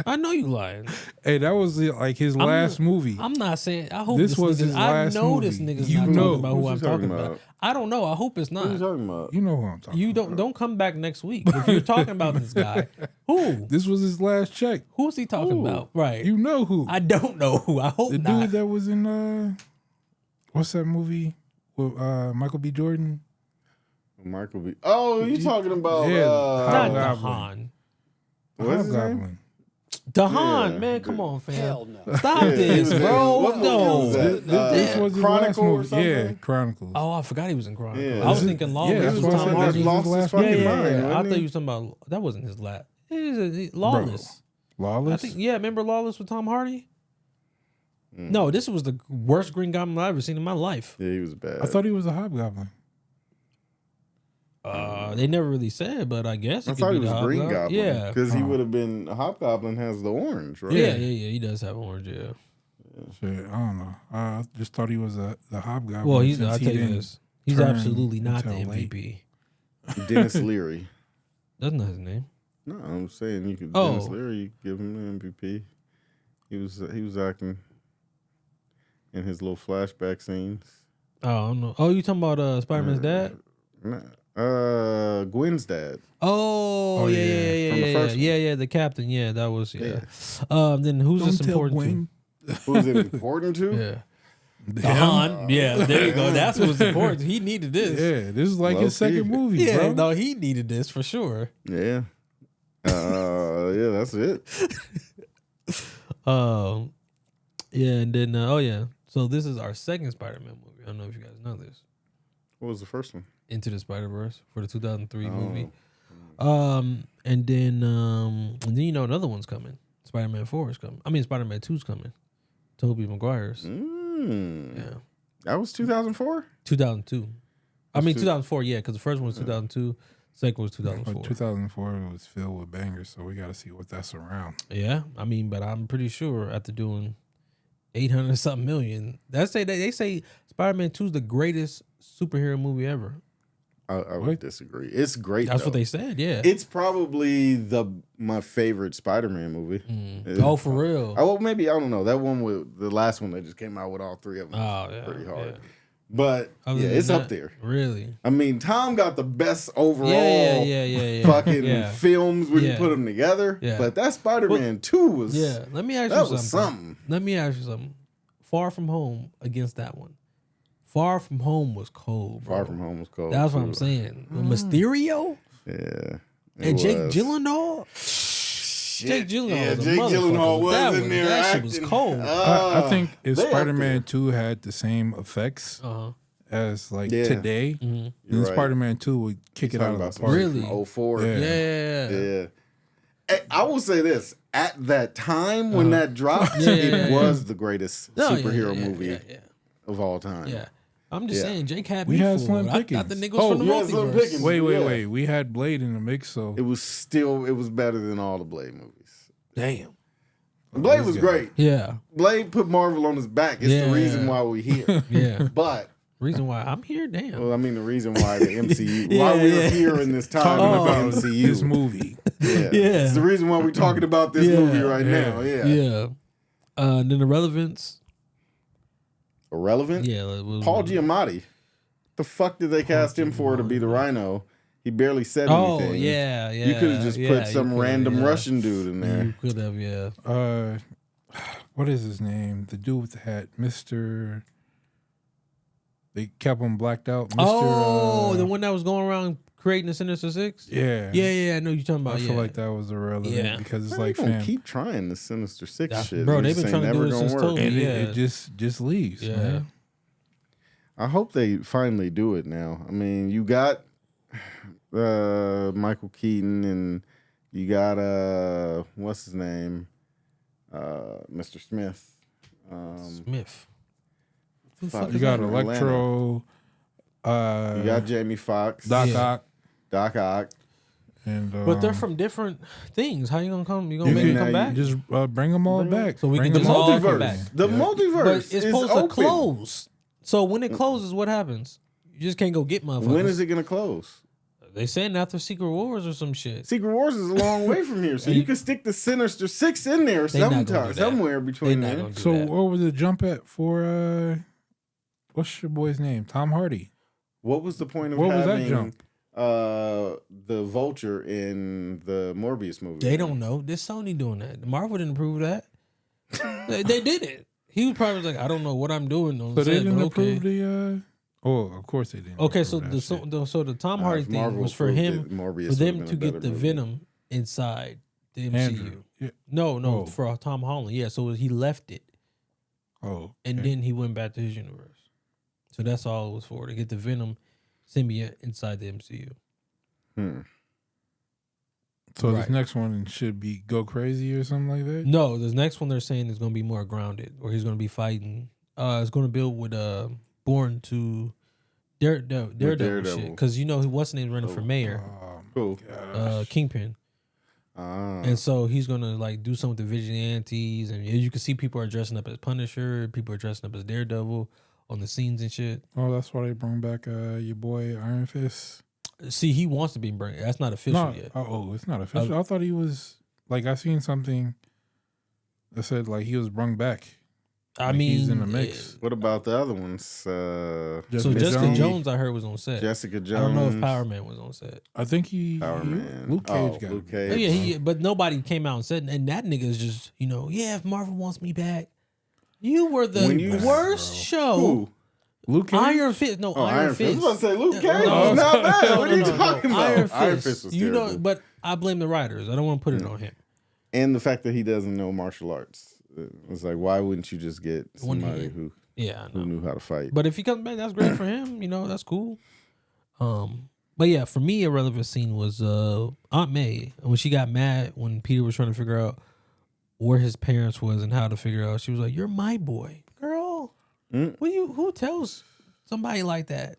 I know you lying. Hey, that was like his last movie. I'm not saying I hope this was his last movie. This nigga's not talking about who I'm talking about. I don't know. I hope it's not. What are you talking about? You know who I'm talking about. You don't come back next week. If you're talking about this guy, who? This was his last check. Who's he talking about? Right. You know who. I don't know who. I hope the not. dude that was in What's that movie with Michael B. Jordan? Michael B. Oh, you talking about not DeHaan. What is his name? DeHaan, man, come on, fam. Hell no. Stop this, bro. No. This was his last movie. Yeah, Chronicles. Oh, I forgot he was in Chronicles. Yeah. I was thinking Lawless. Yeah, That's what Tom Hardy lost his fucking mind. I thought you were talking about that wasn't his last. Lawless. Bro. Lawless? I think, remember Lawless with Tom Hardy? No, this was the worst Green Goblin I've ever seen in my life. Yeah, he was bad. I thought he was a hobgoblin. They never really said, but I guess I thought he was Green Goblin. Yeah, because he would have been. A Hobgoblin has the orange, right? Yeah. He does have orange. Yeah. Shit, I don't know. I just thought he was the hobgoblin. Well, I'll tell you this. He's absolutely not the MVP. Dennis Leary. That's not his name. No, I'm saying you could Dennis Leary, you give him the MVP. He was acting in his little flashback scenes. Oh, no. Oh, you talking about Spider-Man's dad? Gwen's dad. Oh, yeah. From the first one. The captain. Yeah, that was then who's Don't this tell important Gwen. To? Who's it important to? Yeah. DeHaan. Yeah, there you go. That's what's important. He needed this. Yeah, this is like his second movie, yeah, bro. No, he needed this for sure. Yeah. Yeah, that's it. Yeah, and then so this is our second Spider-Man movie. I don't know if you guys know this. What was the first one? Into the Spider-Verse for the 2003 movie. And then another one's coming. Spider-Man 4 is coming. I mean, Spider-Man 2 is coming. Tobey Maguire's. Yeah. That was 2004? 2002. I mean, 2004, yeah, because the first one was 2002. Second was 2004. 2004 was filled with bangers, so we got to see what that's around. Yeah, I mean, but I'm pretty sure after doing 800-something million, they say Spider-Man 2 is the greatest superhero movie ever. I would disagree. It's great. That's what they said. Yeah, it's probably my favorite Spider-Man movie. Oh, for real? Well, maybe I don't know. That one with the last one that just came out with all three of them. Oh, yeah, pretty hard. Yeah. But it's up there. Really? I mean, Tom got the best overall fucking films when you put them together. Yeah. But that Spider-Man 2 was Let me ask you something. Let me ask you something. Far From Home against that one. Far From Home was cold, bro. Far From Home was cold. That's what I'm saying. Mysterio? Yeah. And Jake Gyllenhaal? Jake Gyllenhaal was in there. That shit was cold. I think if Spider-Man 2 had the same effects as today, then Spider-Man 2 would kick it out of the park. Really? From 04. Yeah. I will say this. At that time when that dropped, it was the greatest superhero movie of all time. Yeah. I'm just saying, Jake had we me had fooled. Slim I Pickens. thought the nigga was from the multiverse. Wait. We had Blade in the mix, so it was better than all the Blade movies. Damn. Blade was great. Yeah. Blade put Marvel on his back. It's the reason why we're here. But reason why I'm here, damn. Well, I mean the reason why the MCU, why we're here in this time about the MCU, this movie. It's the reason why we're talking about this movie right now. Yeah. And then Irrelevance. Irrelevant? Yeah. Paul Giamatti. The fuck did they cast him for to be the Rhino? He barely said anything. Oh, yeah. You could have just put some random Russian dude in there. You could have, yeah. What is his name? The dude with the hat, Mr. They kept him blacked out. Mr. The one that was going around creating the Sinister Six? Yeah. Yeah, I know you're talking about. I feel like that was irrelevant because it's like, fam, keep trying the Sinister Six shit. Bro, they've been trying to do it since Toby. And it just leaves, man. I hope they finally do it now. I mean, you got Michael Keaton and you got what's his name? Mr. Smith. Smith. You got Electro. You got Jamie Foxx. Doc Ock. And, but they're from different things. How you gonna come? You gonna make them come back? Just bring them all back. So we can just all come back. The multiverse but it's supposed to close. So when it closes, what happens? You just can't go get motherfuckers. When is it gonna close? They saying after Secret Wars or some shit. Secret Wars is a long way from here, so you can stick the Sinister Six in there somewhere between there. So what was the jump at for? What's your boy's name? Tom Hardy. What was the point of having that jump? The Vulture in the Morbius movie? They don't know. This Sony doing that. Marvel didn't approve that. they did it. He was probably like, I don't know what I'm doing. So they didn't approve the. Oh, of course they didn't. Okay, so the Tom Hardy thing was for him, for them to get the Venom inside the MCU. Yeah. No, for Tom Holland. Yeah, so he left it. Oh. Okay. And then he went back to his universe. So that's all it was for, to get the Venom symbiote inside the MCU. So this next one should be Go Crazy or something like that? No, this next one they're saying is going to be more grounded, or he's going to be fighting. It's going to build with Born to Daredevil shit. Because, what's his name running for mayor? Cool. Kingpin. And so he's going to do something with the vigilantes. And you can see people are dressing up as Punisher. People are dressing up as Daredevil on the scenes and shit. Oh, that's why they brought back your boy Iron Fist. See, he wants to be burned. That's not official yet. Oh, it's not official. I thought he was I seen something that said he was brung back. I mean, he's in the mix. What about the other ones? Jessica Jones, I heard, was on set. Jessica Jones. I don't know if Power Man was on set. I think Power Man. Luke Cage got Luke Cage. Yeah, but nobody came out and said, and that nigga is just, if Marvel wants me back, you were the worst show. Who? Luke Cage? Iron Fist. No, Iron Fist. I was about to say Luke Cage. No, not bad. What are you talking about? Iron Fist was terrible. But I blame the writers. I don't want to put it on him. And the fact that he doesn't know martial arts. It's like, why wouldn't you just get somebody who knew how to fight? But if he comes back, that's great for him. That's cool. But yeah, for me, a relevant scene was Aunt May when she got mad when Peter was trying to figure out where his parents was and how to figure out. She was like, "You're my boy, girl. Who tells somebody like that?"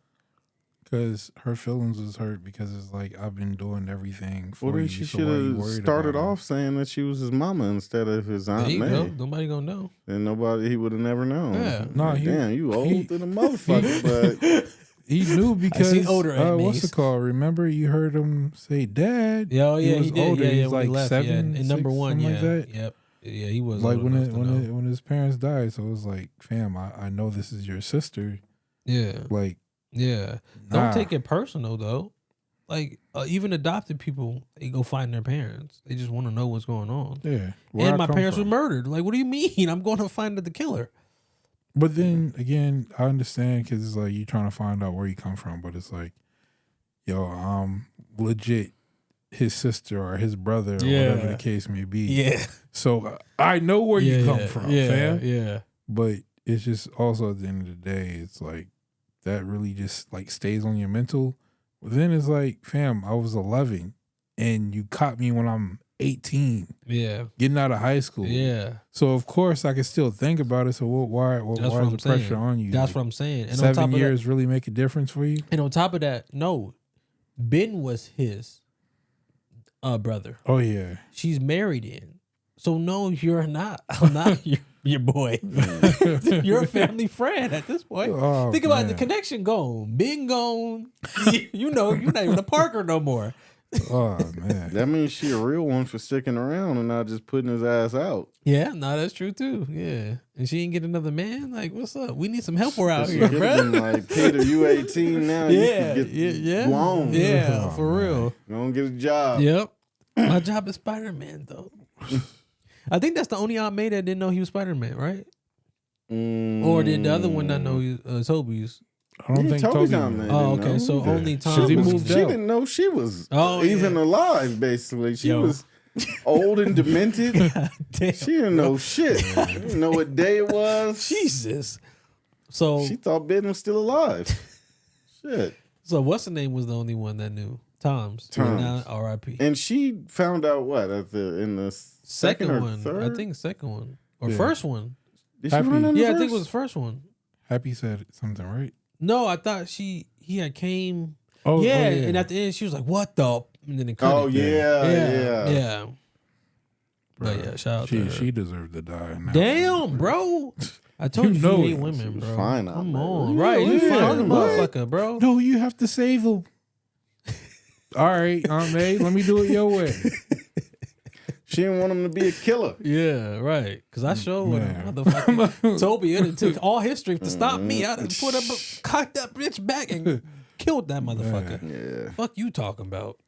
Because her feelings was hurt because it's I've been doing everything for you. She should have started off saying that she was his mama instead of his Aunt May. Nobody gonna know. And he would have never known. Yeah. No, damn, you old than a motherfucker. But he knew because I see older what's it called? Remember you heard him say dad? Yeah, he was older. Yeah, he was 7, and number 1, like that. Yep. Yeah, he was when his parents died. So it was fam, I know this is your sister. Yeah. Yeah. Don't take it personal though. Even adopted people, they go find their parents. They just want to know what's going on. Yeah. And my parents were murdered. What do you mean? I'm going to find the killer. But then again, I understand because it's you're trying to find out where you come from. But it's I'm legit his sister or his brother or whatever the case may be. Yeah. So I know where you come from, fam. Yeah. But it's just also at the end of the day, it's that really just stays on your mental. But then it's fam, I was 11 and you caught me when I'm 18. Yeah. Getting out of high school. Yeah. So of course I can still think about it. So why is the pressure on you? That's what I'm saying. And 7 years really make a difference for you? And on top of that, no. Ben was his brother. Oh yeah. She's married in. So no, you're not. I'm not your boy. You're a family friend at this point. Oh, think about it, the connection gone. Ben gone. You're not even a Parker no more. Oh man. That means she a real one for sticking around and not just putting his ass out. Yeah, no, that's true too. Yeah. And she ain't get another man? What's up? We need some help out here, bro. Peter, you 18 now. Yeah. You can get blown. Yeah, for real. Don't get a job. Yep. My job is Spider-Man though. I think that's the only Aunt May that didn't know he was Spider-Man, right? Or did the other one not know Toby's? I don't think Toby's Aunt May. Oh, okay. So only Tom. She didn't know she was even alive, basically. She was old and demented. Damn, she didn't know shit. She didn't know what day it was. Jesus. So she thought Ben was still alive. Shit. So what's the name was the only one that knew? Tom's. Now, R.I.P. And she found out what in the second one. Third? I think second one or first one. Did she run in the first? I think it was the first one. Happy said something, right? No, I thought he had came. Oh yeah, oh, yeah, and at the end she was like, "What the?" And then it cut. Oh yeah. But yeah, shout out to her. She deserved to die. Damn, bro. I told you know hate it. women, bro. Fine, come on, right? You fine, motherfucker, bro. No, you have to save them. All right, Aunt May, let me do it your way. She didn't want him to be a killer. Yeah, right. Because I showed motherfucker Toby. It took all history to stop me. I put up, cocked that bitch back and killed that motherfucker. Yeah. Fuck you talking about?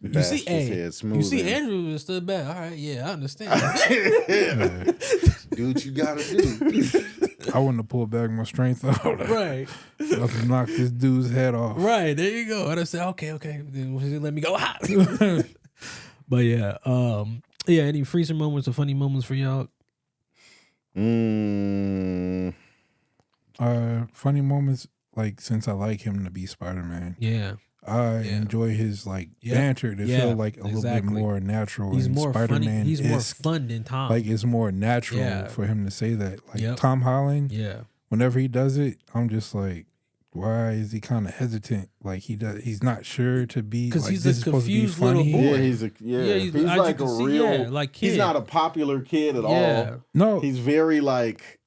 You see, Andrew stood back. All right, yeah, I understand. Do what you gotta do. I wouldn't have pulled back my strength out. Right. I'll knock this dude's head off. Right, there you go. I'd have said, okay, then let me go. But yeah, any freezer moments or funny moments for y'all? Funny moments, like, since I like him to be Spider-Man. Yeah. I enjoy his banter to feel like a little bit more natural. He's more Spider-Man funny. He's more fun than Tom. Like, it's more natural for him to say that. Like Tom Holland, whenever he does it, I'm just like, why is he kind of hesitant? Like he's not sure to be because like, he's this a confused little boy. Yeah, he's like a real kid. He's not a popular kid at all. No, he's very like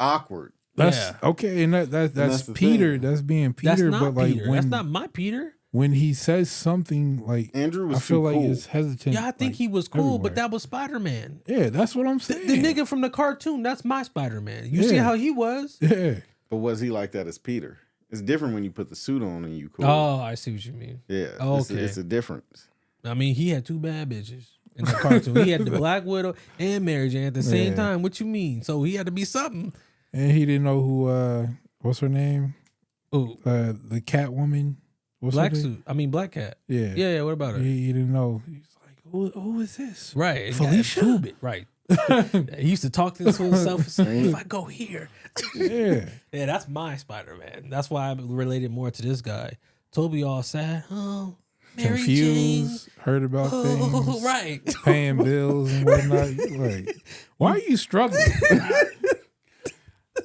awkward. That's okay, and that's Peter. That's being Peter, but like Peter. That's not my Peter. When he says something like Andrew was I feel like cool. he's hesitant. Yeah, I think he was cool, everywhere. But that was Spider-Man. Yeah, that's what I'm saying. The nigga from the cartoon, that's my Spider-Man. You see how he was? Yeah. But was he like that as Peter? It's different when you put the suit on and you cool. Oh, I see what you mean. Yeah. Okay. It's a difference. I mean, he had two bad bitches in the cartoon. He had the Black Widow and Mary Jane at the same time. What you mean? So he had to be something. And he didn't know who what's her name? Oh, the Catwoman. What's Black suit. I mean Black Cat. Yeah. Yeah, what about her? He didn't know. He's like, who is this? Right. Felicia? Right. He used to talk to himself and say, if I go here. Yeah. Yeah, that's my Spider-Man. That's why I related more to this guy. Toby all sad. Oh, Mary confused, Jane. Heard about things. Right. Paying bills and whatnot. Like, why are you struggling?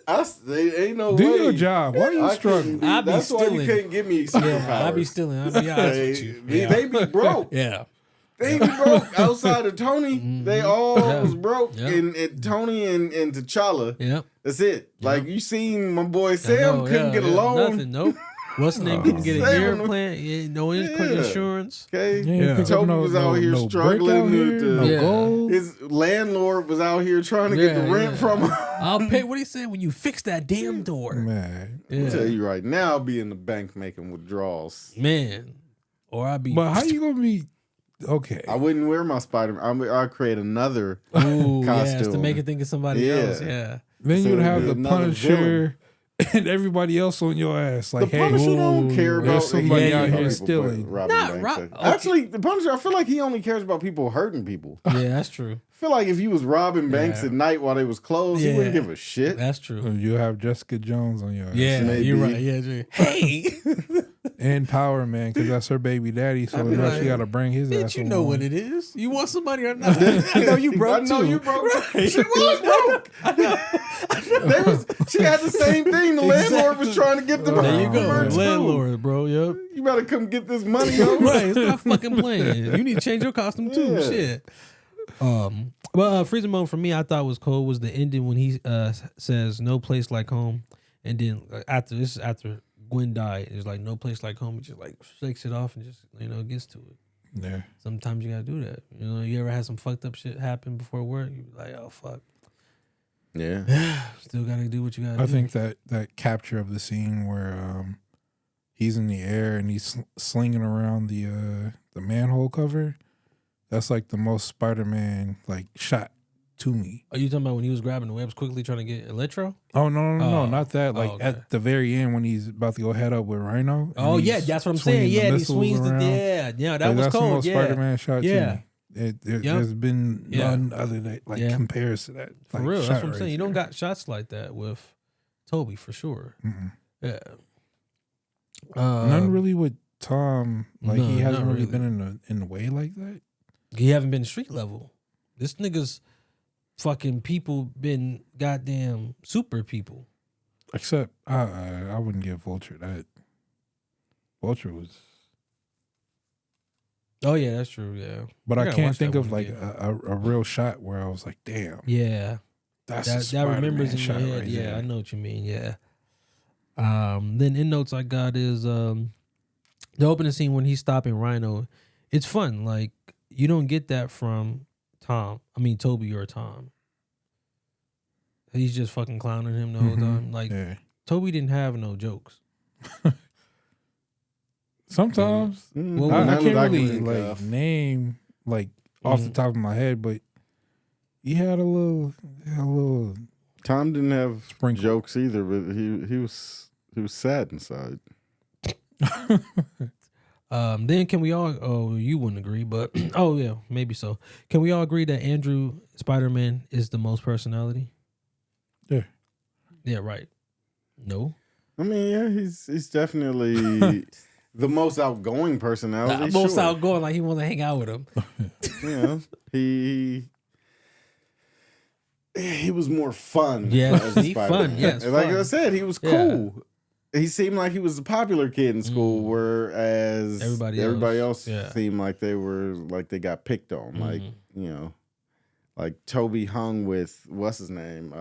Ain't no Do way. your job. Why are you struggling? That's why you can't give me superpowers. Yeah, I be stealing. I'll be honest with you. They be broke. Yeah. They be broke outside of Tony. They all was broke. And Tony and T'Challa. Yep. That's it. Like you seen my boy Sam couldn't get a loan. Nothing. Nope. What's the name? Couldn't get a year plan. Yeah, no insurance. Okay. Yeah. Toby was out here struggling. Gold. His landlord was out here trying to get the rent from him. I'll pay. What he said when you fix that damn door. Man. I'll tell you right now, I'll be in the bank making withdrawals. Man. Or I'll be. But how you gonna be? Okay. I wouldn't wear my Spider-Man. I'll create another costume. Yes, to make it think of somebody else. Yeah. Then you'd have the Punisher and everybody else on your ass. Like, the Punisher don't care about somebody out here stealing. Actually, the Punisher, I feel like he only cares about people hurting people. Yeah, that's true. I feel like if he was robbing banks at night while they was closed, he wouldn't give a shit. That's true. You have Jessica Jones on your ass. Yeah, you're right. Yeah, hey. And Power Man, because that's her baby daddy. So now she got to bring his ass. You know what it is. You want somebody or not? I know you broke. I know you broke. Right. She was broke. She had the same thing. The landlord was trying to get the money. There you go. Landlord, bro. Yep. You better come get this money. Right. It's not fucking playing. You need to change your costume too. Yeah. Shit. Well, freezing moment for me, I thought was cool was the ending when he says "No place like home," and then after Gwen died, it's like "No place like home." He just like shakes it off and just gets to it. Yeah. Sometimes you gotta do that. You ever had some fucked up shit happen before work? You be like, oh fuck. Yeah. Still gotta do what you gotta do. I think that capture of the scene where he's in the air and he's slinging around the manhole cover. That's like the most Spider-Man like shot to me. Are you talking about when he was grabbing the webs quickly trying to get Electro? Oh no, not that. Like at the very end when he's about to go head up with Rhino. Oh yeah, that's what I'm saying. Yeah, he swings that was that's cold. The most Spider-Man shot to me. There's been none other that compares to that. For real, that's what I'm saying. You don't got shots like that with Toby for sure. Mm-mm. Yeah. None really with Tom. Like he hasn't really been in the way like that. He haven't been street level. This nigga's fucking people been goddamn super people. Except I wouldn't give Vulture that. Vulture was. Oh yeah, that's true. Yeah, but I can't think of like a real shot where I was like, damn. Yeah, that remembers in your head. Right yeah, there. I know what you mean. Yeah. Then in notes I got is the opening scene when he's stopping Rhino. It's fun. Like you don't get that from Toby or Tom. He's just fucking clowning him the whole time. Like Toby didn't have no jokes. Sometimes I can't really like name like off the top of my head, but he had a little. Tom didn't have jokes either, but he was sad inside. Then can we all? Oh, you wouldn't agree, but oh yeah, maybe so. Can we all agree that Andrew Spider-Man is the most personality? Yeah. Yeah. Right. No. I mean, yeah, he's definitely the most outgoing personality. Most outgoing, like he want to hang out with him. Yeah, he was more fun. Yeah, he fun. Yes, like fun. I said, he was cool. He seemed like he was a popular kid in school, whereas everybody else seemed like they got picked on. Like, you know, like Toby hung with what's his name,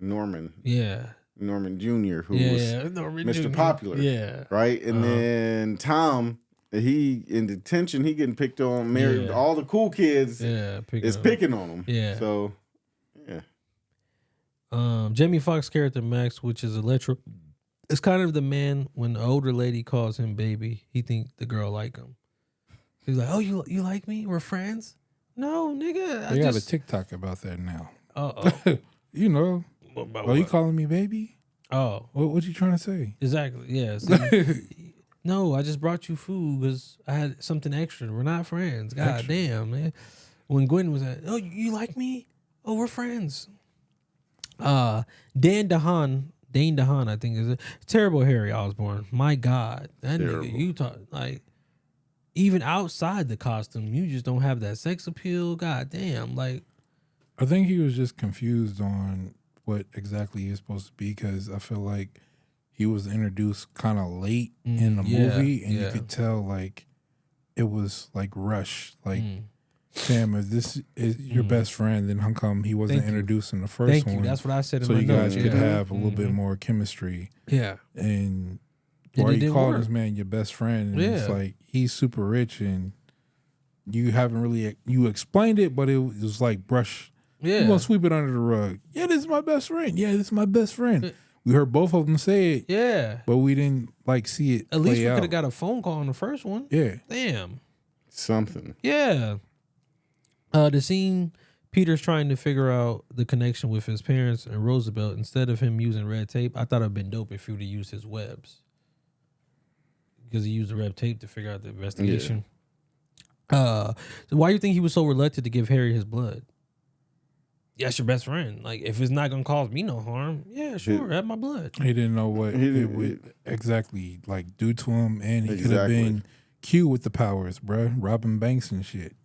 Norman. Yeah. Norman Jr., who was Norman Mr. Jr. Popular. Yeah. Right? And then Tom, he in detention, he getting picked on. All the cool kids picking on him. Yeah. So, yeah. Jamie Foxx character Max, which is Electro, is kind of the man when the older lady calls him baby, he think the girl like him. He's like, oh, you like me? We're friends? No, nigga. They got a TikTok about that now. Uh-oh. You know. You calling me baby? Oh. What you trying to say? Exactly, yeah. No, I just brought you food because I had something extra. We're not friends. God damn, man. When Gwen was oh, you like me? Oh, we're friends. Dane DeHaan, I think is a terrible Harry Osborn. My God. That terrible. Nigga, you talk like even outside the costume, you just don't have that sex appeal. God damn. Like I think he was just confused on what exactly he's supposed to be because I feel like he was introduced kind of late in the movie and you could tell like it was like rushed. Like, Sam, if this is your best friend, then how come he wasn't introduced in the first one? That's what I said. So you guys could have a little bit more chemistry. Yeah. And why you call this man your best friend? And it's like he's super rich and you haven't really you explained it, but it was like brush. Yeah. We're going to sweep it under the rug. Yeah, this is my best friend. Yeah, this is my best friend. We heard both of them say it. Yeah. But we didn't like see it. At least we could have got a phone call on the first one. Yeah. Damn. Something. Yeah. The scene Peter's trying to figure out the connection with his parents and Roosevelt, instead of him using red tape, I thought it'd been dope if he would have used his webs. Because he used the red tape to figure out the investigation. Yeah. So why do you think he was so reluctant to give Harry his blood? That's your best friend. Like, if it's not gonna cause me no harm, yeah, sure, have my blood. He didn't know what it would exactly like do to him, and he could have been Q with the powers, bruh, robbing banks and shit.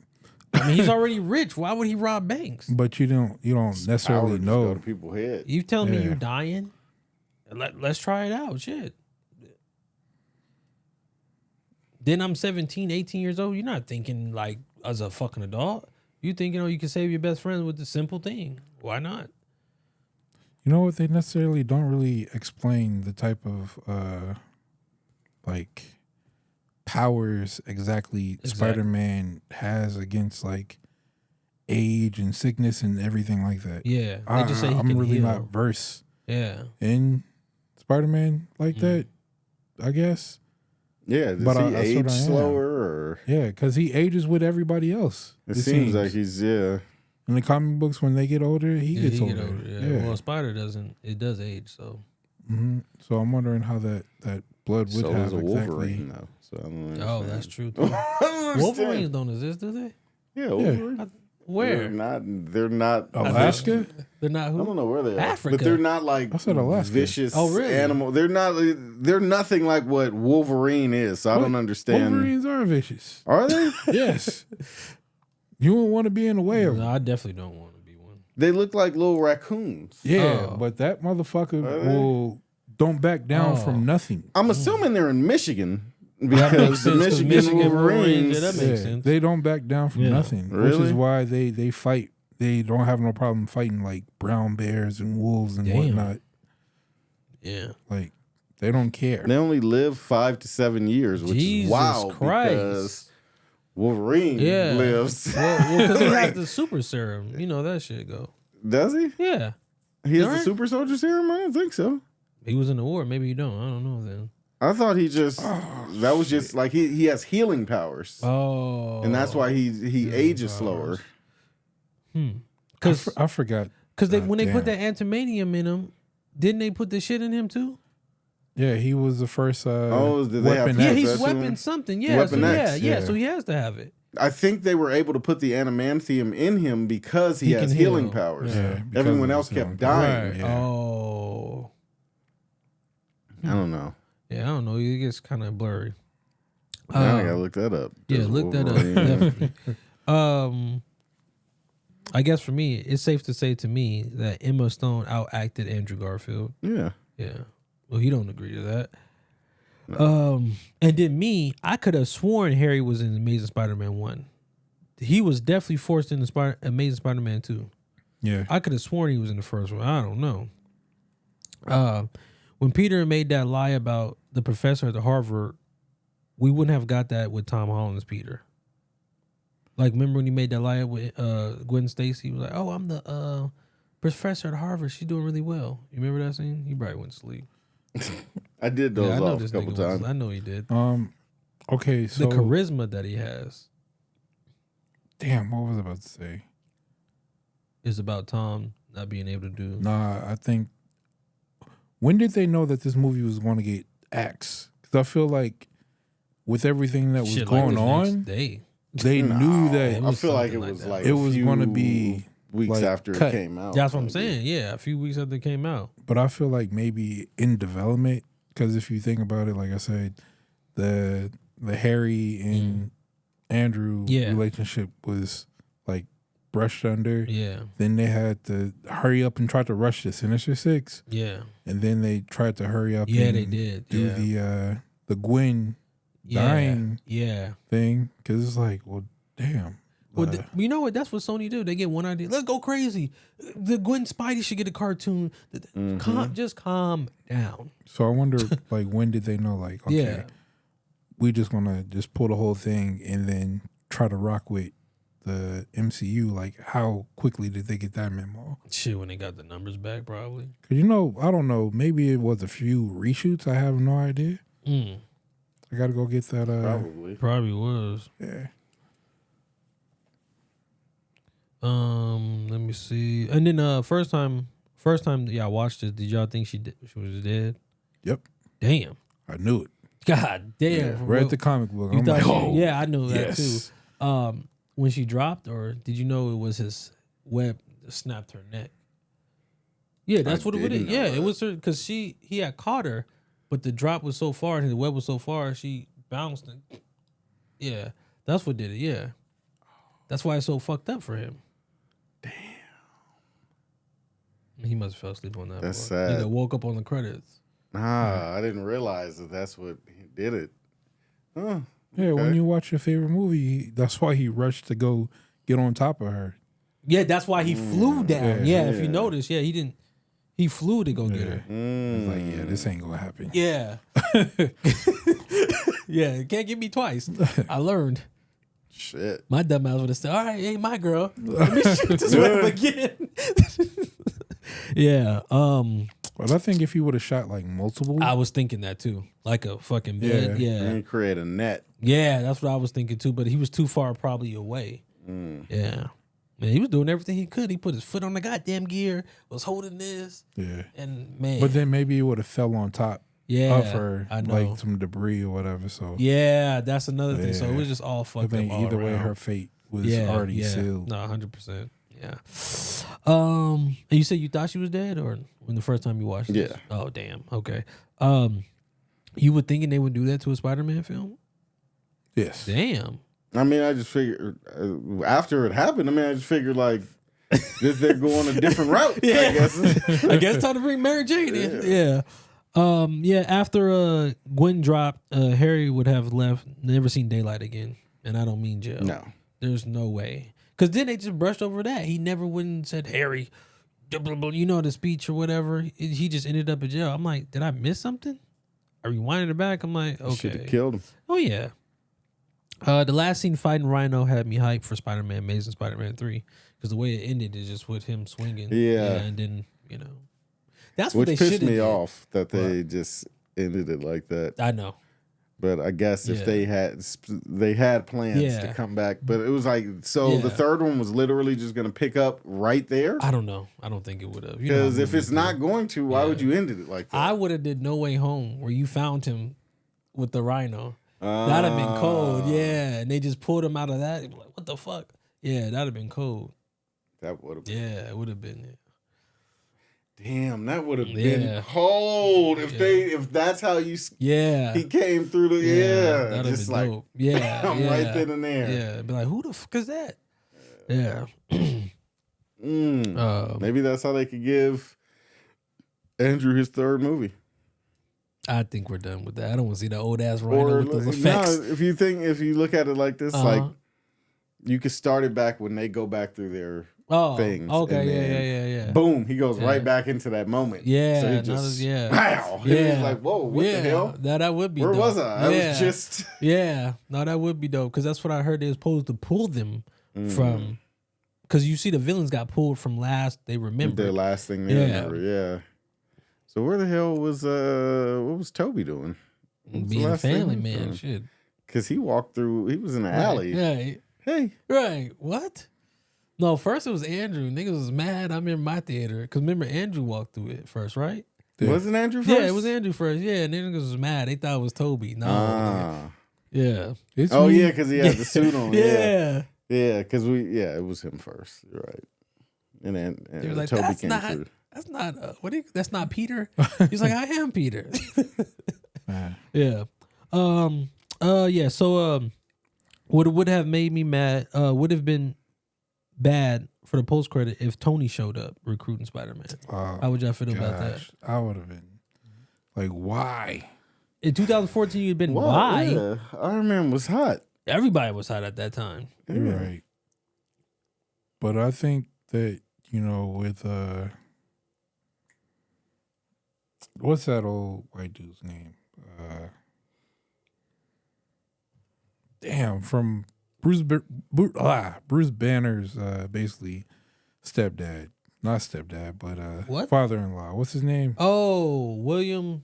I mean, he's already rich. Why would he rob banks? But you don't necessarily know. Go to people's head. You telling me you're dying? Let's try it out. Shit. Then I'm 17, 18 years old. You're not thinking like as a fucking adult. You think, you can save your best friend with the simple thing. Why not? You know what? They necessarily don't really explain the type of like powers exactly Spider-Man has against like age and sickness and everything like that. Yeah. They just say I'm really not versed in Spider-Man like that, I guess. Yeah, does he age slower? Or? Yeah, because he ages with everybody else. It seems like he's, In the comic books, when they get older, he gets older. Well, Spider doesn't. It does age, so. Mm-hmm. So I'm wondering how that blood would have exactly. Wolverine, though. So I don't understand. Oh, that's true, too. Wolverines don't exist, do they? Yeah, Wolverine. Where? They're not Alaska? They're not who? I don't know where they are. Africa. But they're not like vicious animal. They're nothing like what Wolverine is. So I don't understand. Wolverines are vicious. Are they? Yes. You won't want to be in a whale. No, I definitely don't want to be one. They look like little raccoons. Yeah, but that motherfucker don't back down from nothing. I'm assuming they're in Michigan. Because the Michigan Wolverines, that makes sense. They don't back down from nothing, really? Which is why they fight. They don't have no problem fighting like brown bears and wolves and whatnot. Yeah, like they don't care. They only live 5 to 7 years, which is wild. Christ. Because Wolverine lives. Well, because he has the super serum. You know that shit go. Does he? Yeah, he has the super soldier serum. I don't think so. He was in the war. Maybe you don't. I don't know then. I thought he just that was just like he has healing powers. Oh, and that's why he ages slower. Because I forgot. Because when they put that antimanium in him, didn't they put the shit in him too? Yeah, he was the first weapon. Yeah, he's weapon something. Yeah, Weapon so X. Yeah, so he has to have it. I think they were able to put the adamantium in him because he has healing powers. Yeah, everyone else kept dying. Right. Yeah. Oh, I don't know. Yeah, I don't know. It gets kind of blurry. Now I gotta look that up. Yeah, look that up. Definitely. I guess for me, it's safe to say to me that Emma Stone outacted Andrew Garfield. Yeah. Yeah. Well, he don't agree to that. No. And then me, I could have sworn Harry was in Amazing Spider-Man 1. He was definitely forced in the Amazing Spider-Man 2. Yeah. I could have sworn he was in the first one. I don't know. When Peter made that lie about the professor at the Harvard, we wouldn't have got that with Tom Holland's Peter. Like, remember when he made that lie with Gwen Stacy? He was like, "Oh, I'm the professor at Harvard. She's doing really well." You remember that scene? You probably went to sleep. I did those off a couple times. I know he did. Okay, so the charisma that he has. Damn, what was I about to say? It's about Tom not being able to do. Nah, I think. When did they know that this movie was going to get axed? Because I feel like with everything that was going on, they knew that. I feel like it was going to be weeks after it came out. That's what I'm saying. Yeah, a few weeks after it came out. But I feel like maybe in development, because if you think about it, like I said, the Harry and Andrew relationship was like brushed under. Yeah. Then they had to hurry up and try to rush the Sinister Six. Yeah. And then they tried to hurry up. Yeah, they did. Do the Gwen dying thing, because it's like, well, damn. Well, you know what? That's what Sony do. They get one idea. Let's go crazy. The Gwen Spidey should get a cartoon. Just calm down. So I wonder, like, when did they know? Like, okay, we just gonna just pull the whole thing and then try to rock with the MCU. Like, how quickly did they get that memo? Shit, when they got the numbers back, probably. Cause I don't know. Maybe it was a few reshoots. I have no idea. I gotta go get that. Probably was. Yeah. Let me see. And then first time y'all watched it, did y'all think she was dead? Yep. Damn. I knew it. God damn. Yeah, read the comic book. I'm like, I knew that too. When she dropped, or did you know it was his web that snapped her neck? Yeah, that's what it was. Yeah, it was her, because he had caught her, but the drop was so far and the web was so far, she bounced. Yeah, that's what did it. Yeah, that's why it's so fucked up for him. Damn. He must have fell asleep on that. That's sad. He woke up on the credits. I didn't realize that's what did it. Huh. Yeah, when you watch your favorite movie, that's why he rushed to go get on top of her. Yeah, that's why he flew down. Yeah, if you notice, he didn't. He flew to go get her. It's like, yeah, this ain't gonna happen. Yeah. Yeah, can't get me twice. I learned. Shit. My dumb ass would have said, "All right, hey, my girl, let me shoot this web again." Yeah. But I think if he would have shot like multiple, I was thinking that too, like a fucking bed. Yeah. And create a net. Yeah, that's what I was thinking too. But he was too far, probably away. Yeah. Man, he was doing everything he could. He put his foot on the goddamn gear, was holding this. Yeah. And man. But then maybe it would have fell on top of her, I know. like some debris or whatever. So yeah, that's another thing. So it was just all fucked up. Either way, her fate was already sealed. No, 100%. Yeah. And you said you thought she was dead, or when the first time you watched it? Yeah. Oh, damn. Okay. You were thinking they would do that to a Spider-Man film? Yes. Damn. I mean, I just figured after it happened. I mean, I just figured like they're going a different route. Yeah. I guess. I guess time to bring Mary Jane in. Yeah. After Gwen dropped, Harry would have never seen daylight again, and I don't mean jail. No, there's no way. Because then they just brushed over that. He never went and said Harry, you know, the speech or whatever. He just ended up in jail. I'm like, did I miss something? I rewinded it back. I'm like, okay, should have killed him. Oh yeah. The last scene fighting Rhino had me hyped for Spider-Man, Amazing Spider-Man 3, because the way it ended is just with him swinging. Yeah. And then, that's what Which they pissed me off that they just ended it like that. I know. But I guess if they had plans to come back, but it was like the third one was literally just going to pick up right there. I don't know. I don't think it would have. Because if it's not going to, why would you end it like that? I would have did No Way Home where you found him with the rhino. That'd have been cold. Yeah, and they just pulled him out of that. Like, what the fuck? Yeah, that'd have been cold. That would have been. Yeah, it would have been. Damn, that would have been cold if that's how you he came through the just like dope. I'm right then and there. Yeah, be like, who the fuck is that? Yeah. Maybe that's how they could give Andrew his third movie. I think we're done with that. I don't want to see the old ass rhino with those effects. No, if you look at it like this, like you could start it back when they go back through their things. Okay, yeah. Boom, he goes right back into that moment. Yeah. So he just wow. Yeah. He's like, whoa, what the hell? That would be Where dope. was I? I was just Yeah. No, that would be dope. Because that's what I heard they was supposed to pull them from. Because you see the villains got pulled from they remember. Their last thing they remember, yeah. So where the hell was what was Toby doing? Being a family man, shit. Because he walked through, he was in the alley. Right. Hey. Right. What? No, first it was Andrew. Niggas was mad. I'm in my theater. Because remember, Andrew walked through it first, right? Yeah. Wasn't Andrew first? Yeah, it was Andrew first. Yeah, and niggas was mad. They thought it was Toby. No. Yeah. Yeah, because he had the suit on. Yeah. Yeah, because it was him first. You're right. And then like, Toby came through. That's not, that's not Peter. He's like, I am Peter. Yeah. So, what would have made me mad, would have been bad for the post credit if Tony showed up recruiting Spider-Man. How would y'all feel about that? I would have been like, why? In 2014, you'd been why? Yeah. Iron Man was hot. Everybody was hot at that time. You're right. But I think that, with what's that old white dude's name? From Bruce Banner's basically stepdad. Not stepdad, but what? Father-in-law. What's his name? Oh, William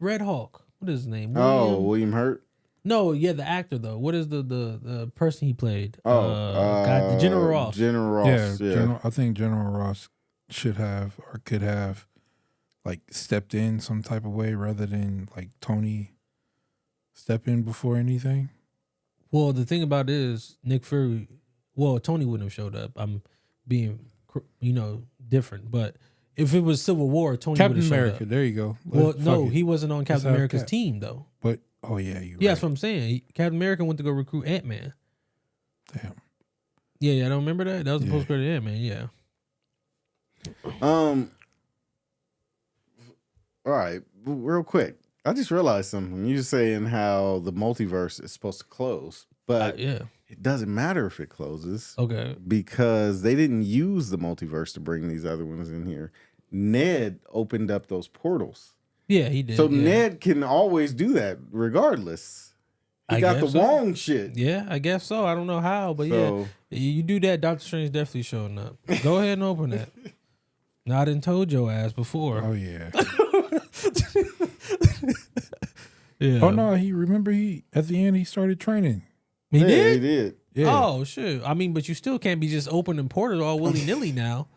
Red Hawk. What is his name? William Hurt? No, the actor though. What is the person he played? God, General Ross. General Ross. Yeah. I think General Ross should have or could have like stepped in some type of way rather than like Tony step in before anything. Well, the thing about it is Nick Fury. Well, Tony wouldn't have showed up. I'm being, different. But if it was Civil War, Tony would have showed America, up. There you go. Well, no, he wasn't on Captain America's team though. But you. Yeah, that's what I'm saying. Captain America went to go recruit Ant-Man. Damn. Yeah, I don't remember that. That was the post-credit Ant-Man. Yeah. All right, real quick. I just realized something. You were saying how the multiverse is supposed to close, but it doesn't matter if it closes. Okay. Because they didn't use the multiverse to bring these other ones in here. Ned opened up those portals. Yeah, he did. So Ned can always do that regardless. He got the Wong shit. Yeah, I guess so. I don't know how, but you do that, Doctor Strange definitely showing up. Go ahead and open that. I done told your ass before. Oh, yeah. Yeah. Oh, no, he at the end, he started training. He did? He did. Yeah. Oh, shit. I mean, but you still can't be just opening portals all willy-nilly now.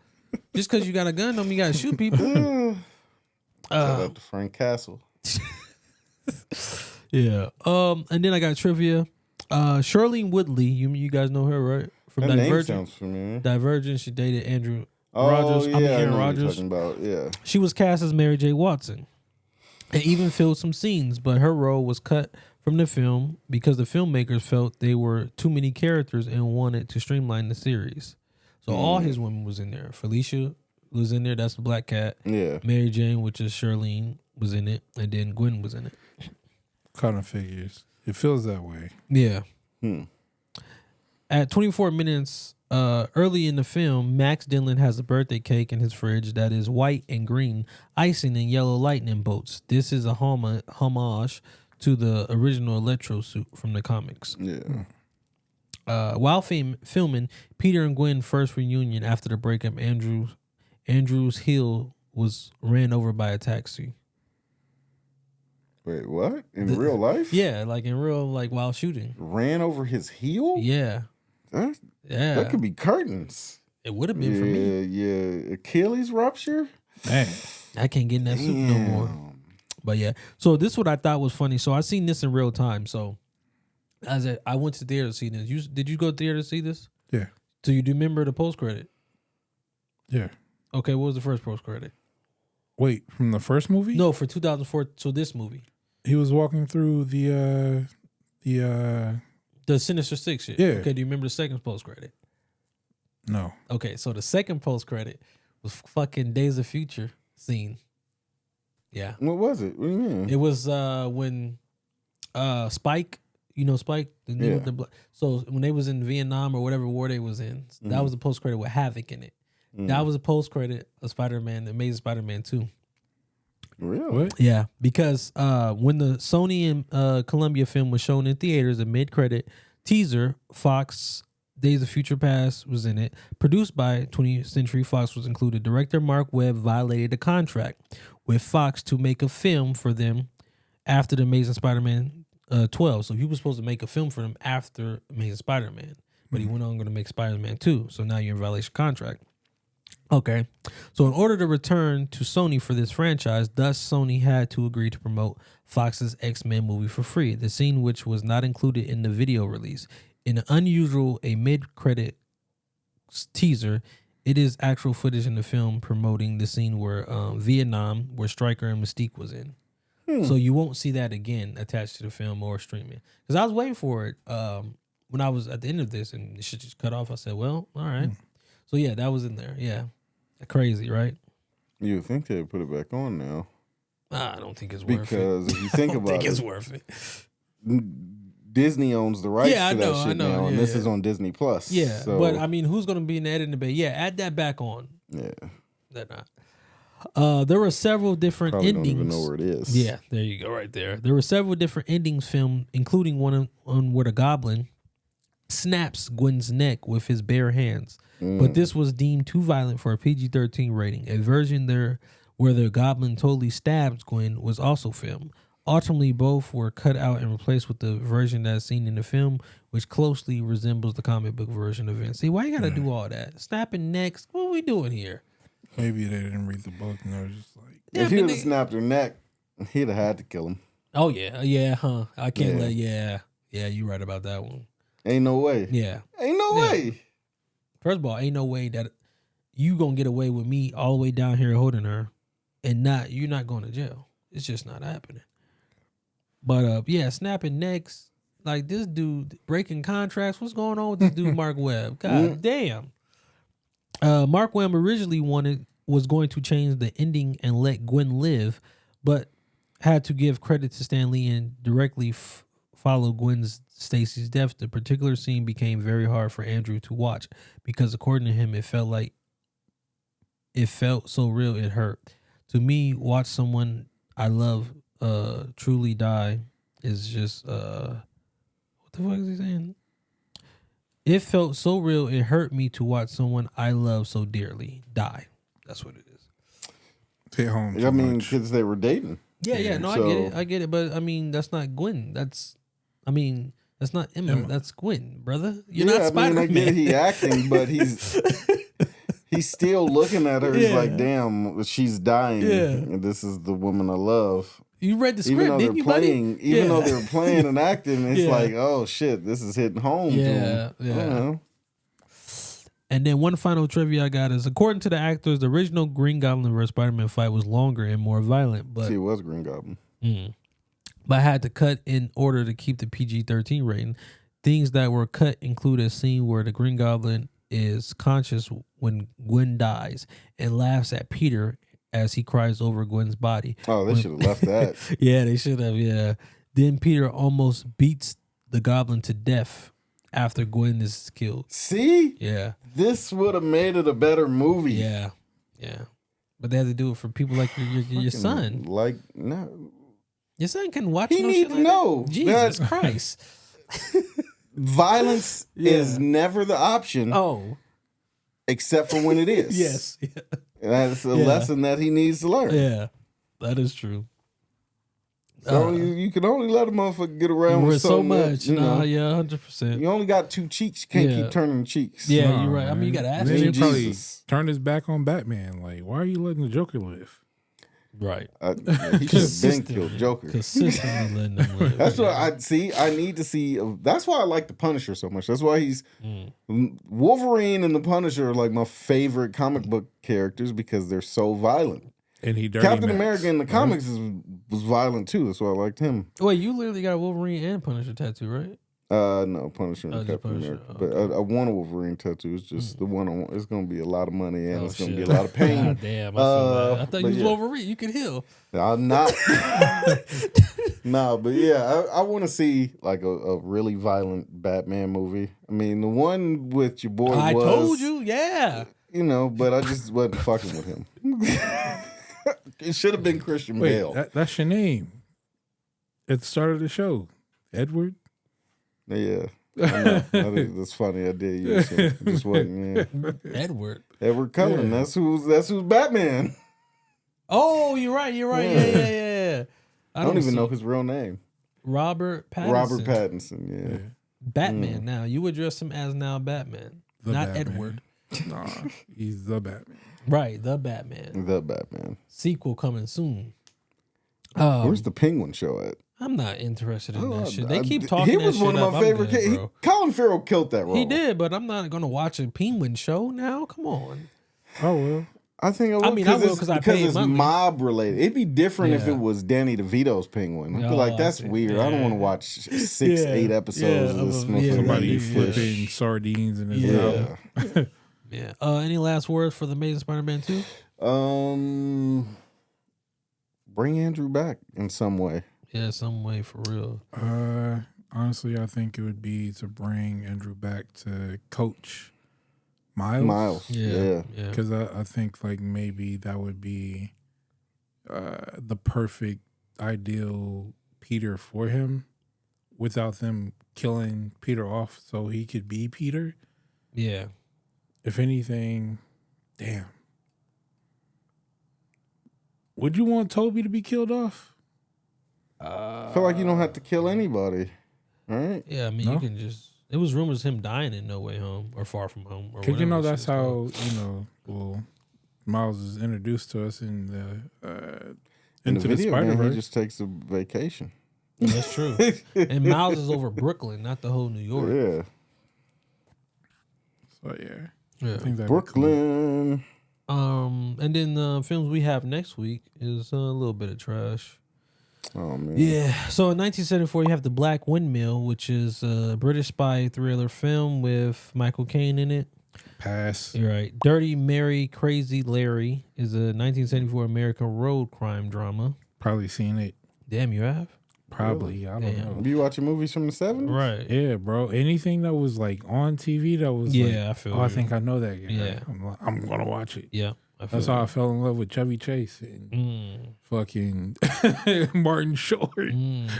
Just because you got a gun don't mean you got to shoot people. Shout out to Frank Castle. Yeah. And then I got trivia. Charlene Woodley, you guys know her, right? From that Divergent. Name sounds familiar. Divergent. She dated Andrew Rogers. Yeah, Aaron Rodgers. Rodgers. Talking about, yeah. She was cast as Mary J. Watson and even filled some scenes, but her role was cut from the film because the filmmakers felt they were too many characters and wanted to streamline the series. So all his women was in there. Felicia was in there. That's the black cat. Yeah. Mary Jane, which is Charlene, was in it, and then Gwen was in it. Kind of figures. It feels that way. Yeah. At 24 minutes early in the film, Max Dillon has a birthday cake in his fridge that is white and green, icing and yellow lightning bolts. This is a homage to the original Electro suit from the comics. Yeah. While filming Peter and Gwen first reunion after the breakup, Andrew's heel was ran over by a taxi. Wait, what? In real life? Yeah, like in real, like while shooting. Ran over his heel? Yeah. That could be curtains. It would have been for me. Yeah. Achilles rupture? Man. I can't get in that suit no more. But yeah. So this is what I thought was funny. So I seen this in real time. So I went to theater to see this. Did you go to theater to see this? Yeah. So you do remember the post credit? Yeah. Okay, what was the first post credit? Wait, from the first movie? No, for 2004. So this movie. He was walking through the Sinister Six shit. Yeah. Okay, do you remember the second post credit? No. Okay, so the second post credit was fucking Days of Future scene. Yeah. What was it? What do you mean? It was when Spike, you know Spike? So when they was in Vietnam or whatever war they was in, that was the post credit with Havoc in it. That was a post credit of Spider-Man, the Amazing Spider-Man 2. Really? What? Yeah, because when the Sony and Columbia film was shown in theaters, a mid-credit teaser, Foxx Days of Future Past was in it. Produced by 20th Century Fox was included. Director Marc Webb violated a contract with Fox to make a film for them after the Amazing Spider-Man 12. So he was supposed to make a film for them after Amazing Spider-Man, but he went on going to make Spider-Man 2. So now you're in violation of contract. Okay, so in order to return to Sony for this franchise, thus Sony had to agree to promote Fox's X-Men movie for free, the scene which was not included in the video release. In an unusual, a mid-credit teaser, it is actual footage in the film promoting the scene where Vietnam, where Stryker and Mystique was in. So you won't see that again attached to the film or streaming. Because I was waiting for it when I was at the end of this and the shit just cut off. I said, well, all right. So yeah, that was in there. Yeah. Crazy, right? You would think they'd put it back on now. I don't think it's worth it. Because if you think about it. I think it's worth it. Disney owns the rights to that shit now, and this is on Disney Plus. Yeah, so. but I mean, who's going to be in the editing bay? Yeah, add that back on. Yeah. They're not. There were several different Probably endings. Don't even know where it is. Yeah, there you go, right there. There were several different endings filmed, including one on where the Goblin snaps Gwen's neck with his bare hands. But this was deemed too violent for a PG-13 rating. A version there where the Goblin totally stabs Gwen was also filmed. Ultimately, both were cut out and replaced with the version that's seen in the film, which closely resembles the comic book version of it. See, why you got to do all that? Snapping necks? What are we doing here? Maybe they didn't read the book and they're just like... If he would have snapped her neck, he'd have had to kill him. Oh, yeah, huh? I can't let... Yeah, you're right about that one. Ain't no way. Yeah. Ain't no way. First of all, ain't no way that you gonna get away with me all the way down here holding her and you're not going to jail. It's just not happening. But snapping necks, like this dude breaking contracts. What's going on with this dude, Marc Webb? God damn. Marc Webb originally was going to change the ending and let Gwen live, but had to give credit to Stan Lee and directly follow Gwen Stacy's death. The particular scene became very hard for Andrew to watch because, according to him, it felt so real it hurt. To me, watch someone I love truly die is just what the fuck is he saying? It felt so real it hurt me to watch someone I love so dearly die. That's what it is. Stay home. I mean, because they were dating. Yeah. No, I get it. But I mean, that's not Gwen. That's not Emma. That's Gwen, brother. You're not Spider-Man. I get he acting, but he's still looking at her. He's like, damn, she's dying. Yeah. And this is the woman I love. You read the script, didn't you, buddy? Even though they're playing and acting, it's like, oh shit, this is hitting home. Yeah. And then one final trivia I got is, according to the actors, the original Green Goblin vs. Spider-Man fight was longer and more violent. But it was Green Goblin. But had to cut in order to keep the PG-13 rating. Things that were cut include a scene where the Green Goblin is conscious when Gwen dies and laughs at Peter as he cries over Gwen's body. Oh, they should have left that. Yeah, they should have, yeah. Then Peter almost beats the Goblin to death after Gwen is killed. See? Yeah. This would have made it a better movie. Yeah. But they had to do it for people like your son. Like, no. Your son can watch. He needs to know. Jesus Christ. Violence is never the option. Oh. Except for when it is. Yes. That's a lesson that he needs to learn. Yeah, that is true. So you can only let a motherfucker get around with so much. That, you know, yeah, 100%. You only got 2 cheeks. You can't keep turning cheeks. Yeah, you're right. I mean, you got to ask him. He probably turned his back on Batman. Like, why are you letting the Joker live? Right. He should have been killed Joker. Consistently letting them live. That's what I see. I need to see. That's why I like the Punisher so much. That's why he's Wolverine and the Punisher are like my favorite comic book characters because they're so violent. And he dirty Captain America in the comics was violent too. That's why I liked him. Wait, you literally got a Wolverine and Punisher tattoo, right? No, Punisher and Captain America. But I want a Wolverine tattoo. It's just the one I want. It's gonna be a lot of money and it's gonna be a lot of pain. God damn, I thought you was Wolverine. You could heal. I'm not. No, but yeah, I want to see like a really violent Batman movie. I mean, the one with your boy I told you, yeah. You know, but I just wasn't fucking with him. It should have been Christian Bale. That's your name at the start of the show, Edward. Yeah, I know. That's funny. I did use him. Just wasn't. Yeah. Edward Cullen. Yeah. That's who's Batman. Oh, you're right. Yeah. I don't even know his real name. Robert Pattinson. Yeah. Batman. Now you address him as now Batman, not Batman. Edward. Nah, he's the Batman. Right, the Batman. The Batman. Sequel coming soon. Where's the Penguin show at? I'm not interested in that shit. They keep talking. He was one of my favorite. Colm Feore killed that role. He did, but I'm not gonna watch a Penguin show now. Come on. Oh well. I think I will. I will because it's mob related. It'd be different if it was Danny DeVito's Penguin. I feel like that's weird. I don't want to watch 6-8 episodes of this. Somebody flipping sardines in his mouth. Yeah. Any last words for the Amazing Spider-Man 2? Bring Andrew back in some way. Yeah, some way for real. Honestly, I think it would be to bring Andrew back to coach Miles. Yeah. Because I think like maybe that would be the perfect ideal Peter for him without them killing Peter off so he could be Peter. Yeah. If anything, damn. Would you want Toby to be killed off? I feel like you don't have to kill anybody, right? Yeah, I mean, you can just... It was rumors of him dying in No Way Home or Far From Home. Because, you know, that's how, Miles is introduced to us in the video Spider-Verse. He just takes a vacation. That's true. And Miles is over Brooklyn, not the whole New York. Yeah. So, yeah. Yeah, Brooklyn. Cool. And then the films we have next week is a little bit of trash. Oh man. Yeah. So in 1974, you have The Black Windmill, which is a British spy thriller film with Michael Caine in it. Pass. You're right. Dirty Mary, Crazy Larry is a 1974 American road crime drama. Probably seen it. Damn, you have? Probably. I don't know. You watching movies from the 70s? Right. Yeah, bro. Anything that was like on TV that was I feel I think I know that guy. Yeah. I'm going to watch it. Yeah. That's how I fell in love with Chevy Chase and fucking Martin Short and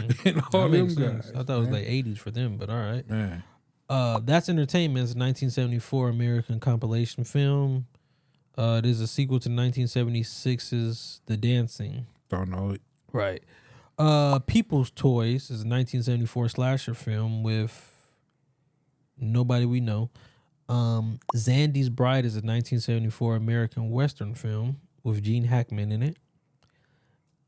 all them guys. I thought it was like 80s for them, but all right. Man. That's Entertainment's 1974 American compilation film. It is a sequel to 1976's The Dancing. Don't know it. Right. People's Toys is a 1974 slasher film with nobody we know. Zandy's Bride is a 1974 American Western film with Gene Hackman in it.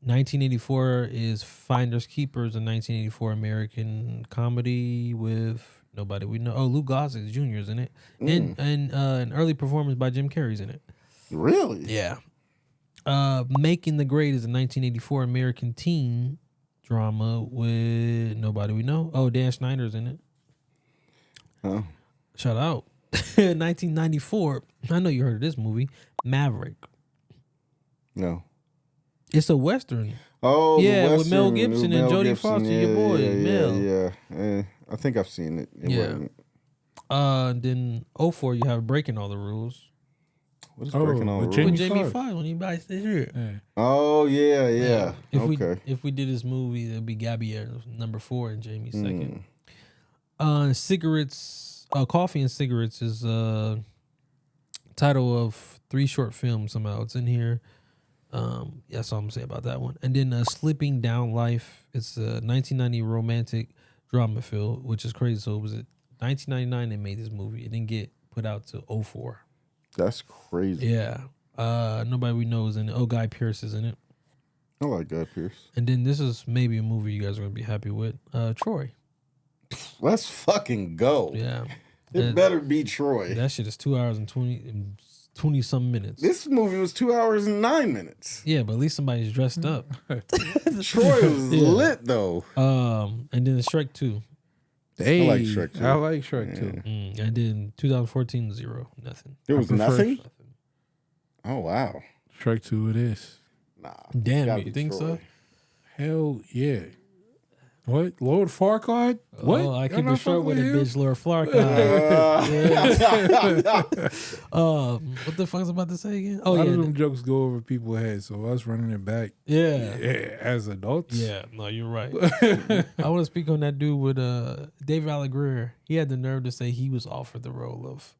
1984 is Finders Keepers, a 1984 American comedy with nobody we know. Oh, Lou Gossett Jr. is in it. And an early performance by Jim Carrey's in it. Really? Yeah. Making the Grade is a 1984 American teen drama with nobody we know. Oh, Dan Schneider's in it. Huh. Shout out. 1994. I know you heard of this movie, Maverick. No. It's a Western. Oh, yeah, Western, with Mel Gibson and Jodie Foster, your boy, Mel. Yeah. I think I've seen it. Then 04, you have Breaking All the Rules. What is Breaking All the Rules? With Jamie Foxx when he buys the shirt. Yeah. Oh, yeah. If we did this movie, it'd be Gabby number 4 and Jamie second. Cigarettes. Coffee and Cigarettes is title of 3 short films somehow. It's in here. That's all I'm gonna say about that one. And then Slipping Down Life. It's a 1990 romantic drama film, which is crazy. So it was 1999 they made this movie. It didn't get put out till 2004. That's crazy. Yeah. Nobody we know is in it. Oh, Guy Pearce is in it. I like Guy Pearce. And then this is maybe a movie you guys are gonna be happy with. Troy. Let's fucking go. Yeah. It better be Troy. That shit is 2 hours and 20 some minutes. This movie was 2 hours and 9 minutes. Yeah, but at least somebody's dressed up. Troy was lit though. And then Shrek 2. Hey, I like Shrek 2. I like Shrek 2. And then 2014, 0, nothing. There was nothing? Oh wow. Shrek 2 it is. Nah. Damn, you think Troy. so? Hell yeah. What? Lord Farquaad? What? Oh, I keep it short with him? a bitch, Lord Farquaad. What the fuck was I about to say again? Oh, a lot yeah. of them jokes go over people's heads, so us running it back as adults. Yeah, no, you're right. I want to speak on that dude with David Allen Greer. He had the nerve to say he was offered the role of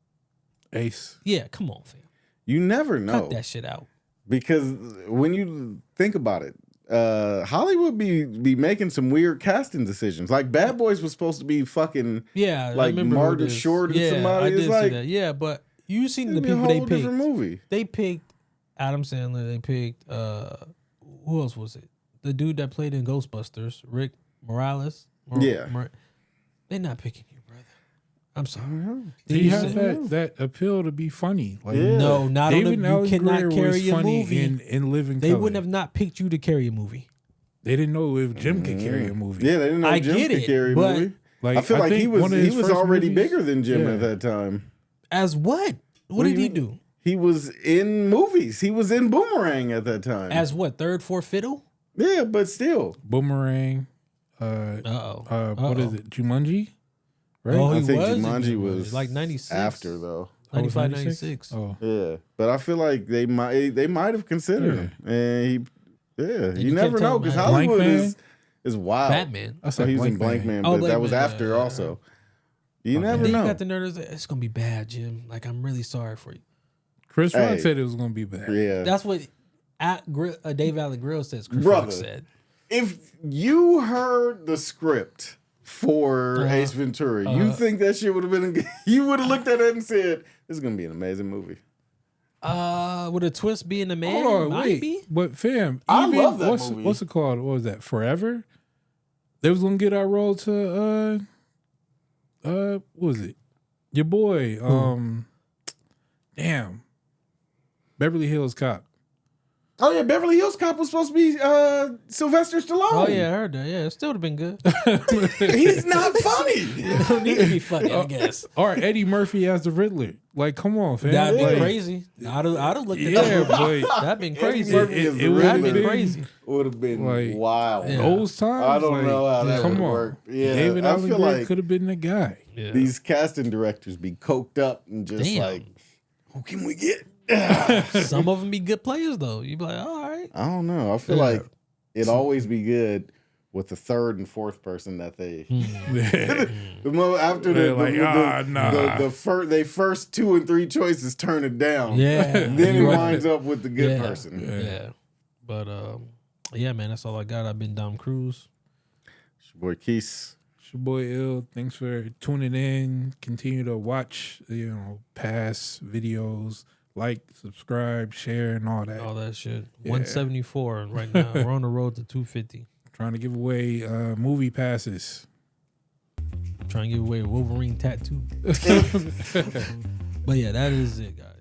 Ace. Yeah, come on, fam. You never know. Cut that shit out. Because when you think about it, Hollywood be making some weird casting decisions. Like Bad Boys was supposed to be fucking like Martin Short and somebody. I did it's like, see that. Yeah, but you seen the a people whole they picked. different movie. They picked Adam Sandler. They picked who else was it? The dude that played in Ghostbusters, Rick Morales. They're not picking you, brother. I'm sorry. He has that appeal to be funny. Like, no, not David on you cannot carry a movie in Living They Color. wouldn't have not picked you to carry a movie. They didn't know if Jim could carry a movie. Yeah, they didn't know Jim could carry a movie. Like, I feel like he was already movies, bigger than Jim at that time. As what? What did he do? He was in movies. He was in Boomerang at that time. As what? Third, fourth fiddle? Yeah, but still. Boomerang. What is it? Jumanji? Right? Oh, I think Jumanji was like 96. After though. 95, 96. Oh. Yeah. But I feel like they might have considered him. And you never know because Hollywood is wild. Batman. I said he was in Blank Man, but that was after also. You never know. You got the nerves. It's gonna be bad, Jim. Like, I'm really sorry for you. Chris Rock said it was gonna be bad. Yeah. That's what Dave Allen Grill says. Chris Rock said. If you heard the script for Ace Ventura, you think that shit would have been? You would have looked at it and said, "This is gonna be an amazing movie." Would a twist be in the man? Hold on, Might be. But fam, I love that movie. What's it called? What was that? Forever. They was gonna get our role to what was it? Your boy, damn, Beverly Hills Cop. Oh yeah, Beverly Hills Cop was supposed to be Sylvester Stallone. Oh yeah, I heard that. Yeah, it still would have been good. He's not funny. It don't need to be funny, I guess. Or Eddie Murphy as the Riddler. Like, come on, fam. That'd like, be crazy. I'd have looked at that. But that'd been crazy. It would have been crazy. Would have been like, wild. Yeah. Those times. I don't know how that would work. Yeah, David I Allen feel Greer like could have been the guy. Yeah. These casting directors be coked up and just like, who can we get? Some of them be good players though. You be like, all right. I don't know. I feel like it'd always be good with the third and fourth person that they after the first 2 and 3 choices turn it down. Yeah. Then it winds up with the good person. Yeah. But yeah, man, that's all I got. I've been Dom Cruz. It's your boy Keese. It's your boy Ill. Thanks for tuning in. Continue to watch, past videos. Like, subscribe, share, and all that. All that shit. Yeah. 174 right now. We're on the road to 250. Trying to give away movie passes. Trying to give away a Wolverine tattoo. But yeah, that is it, guys.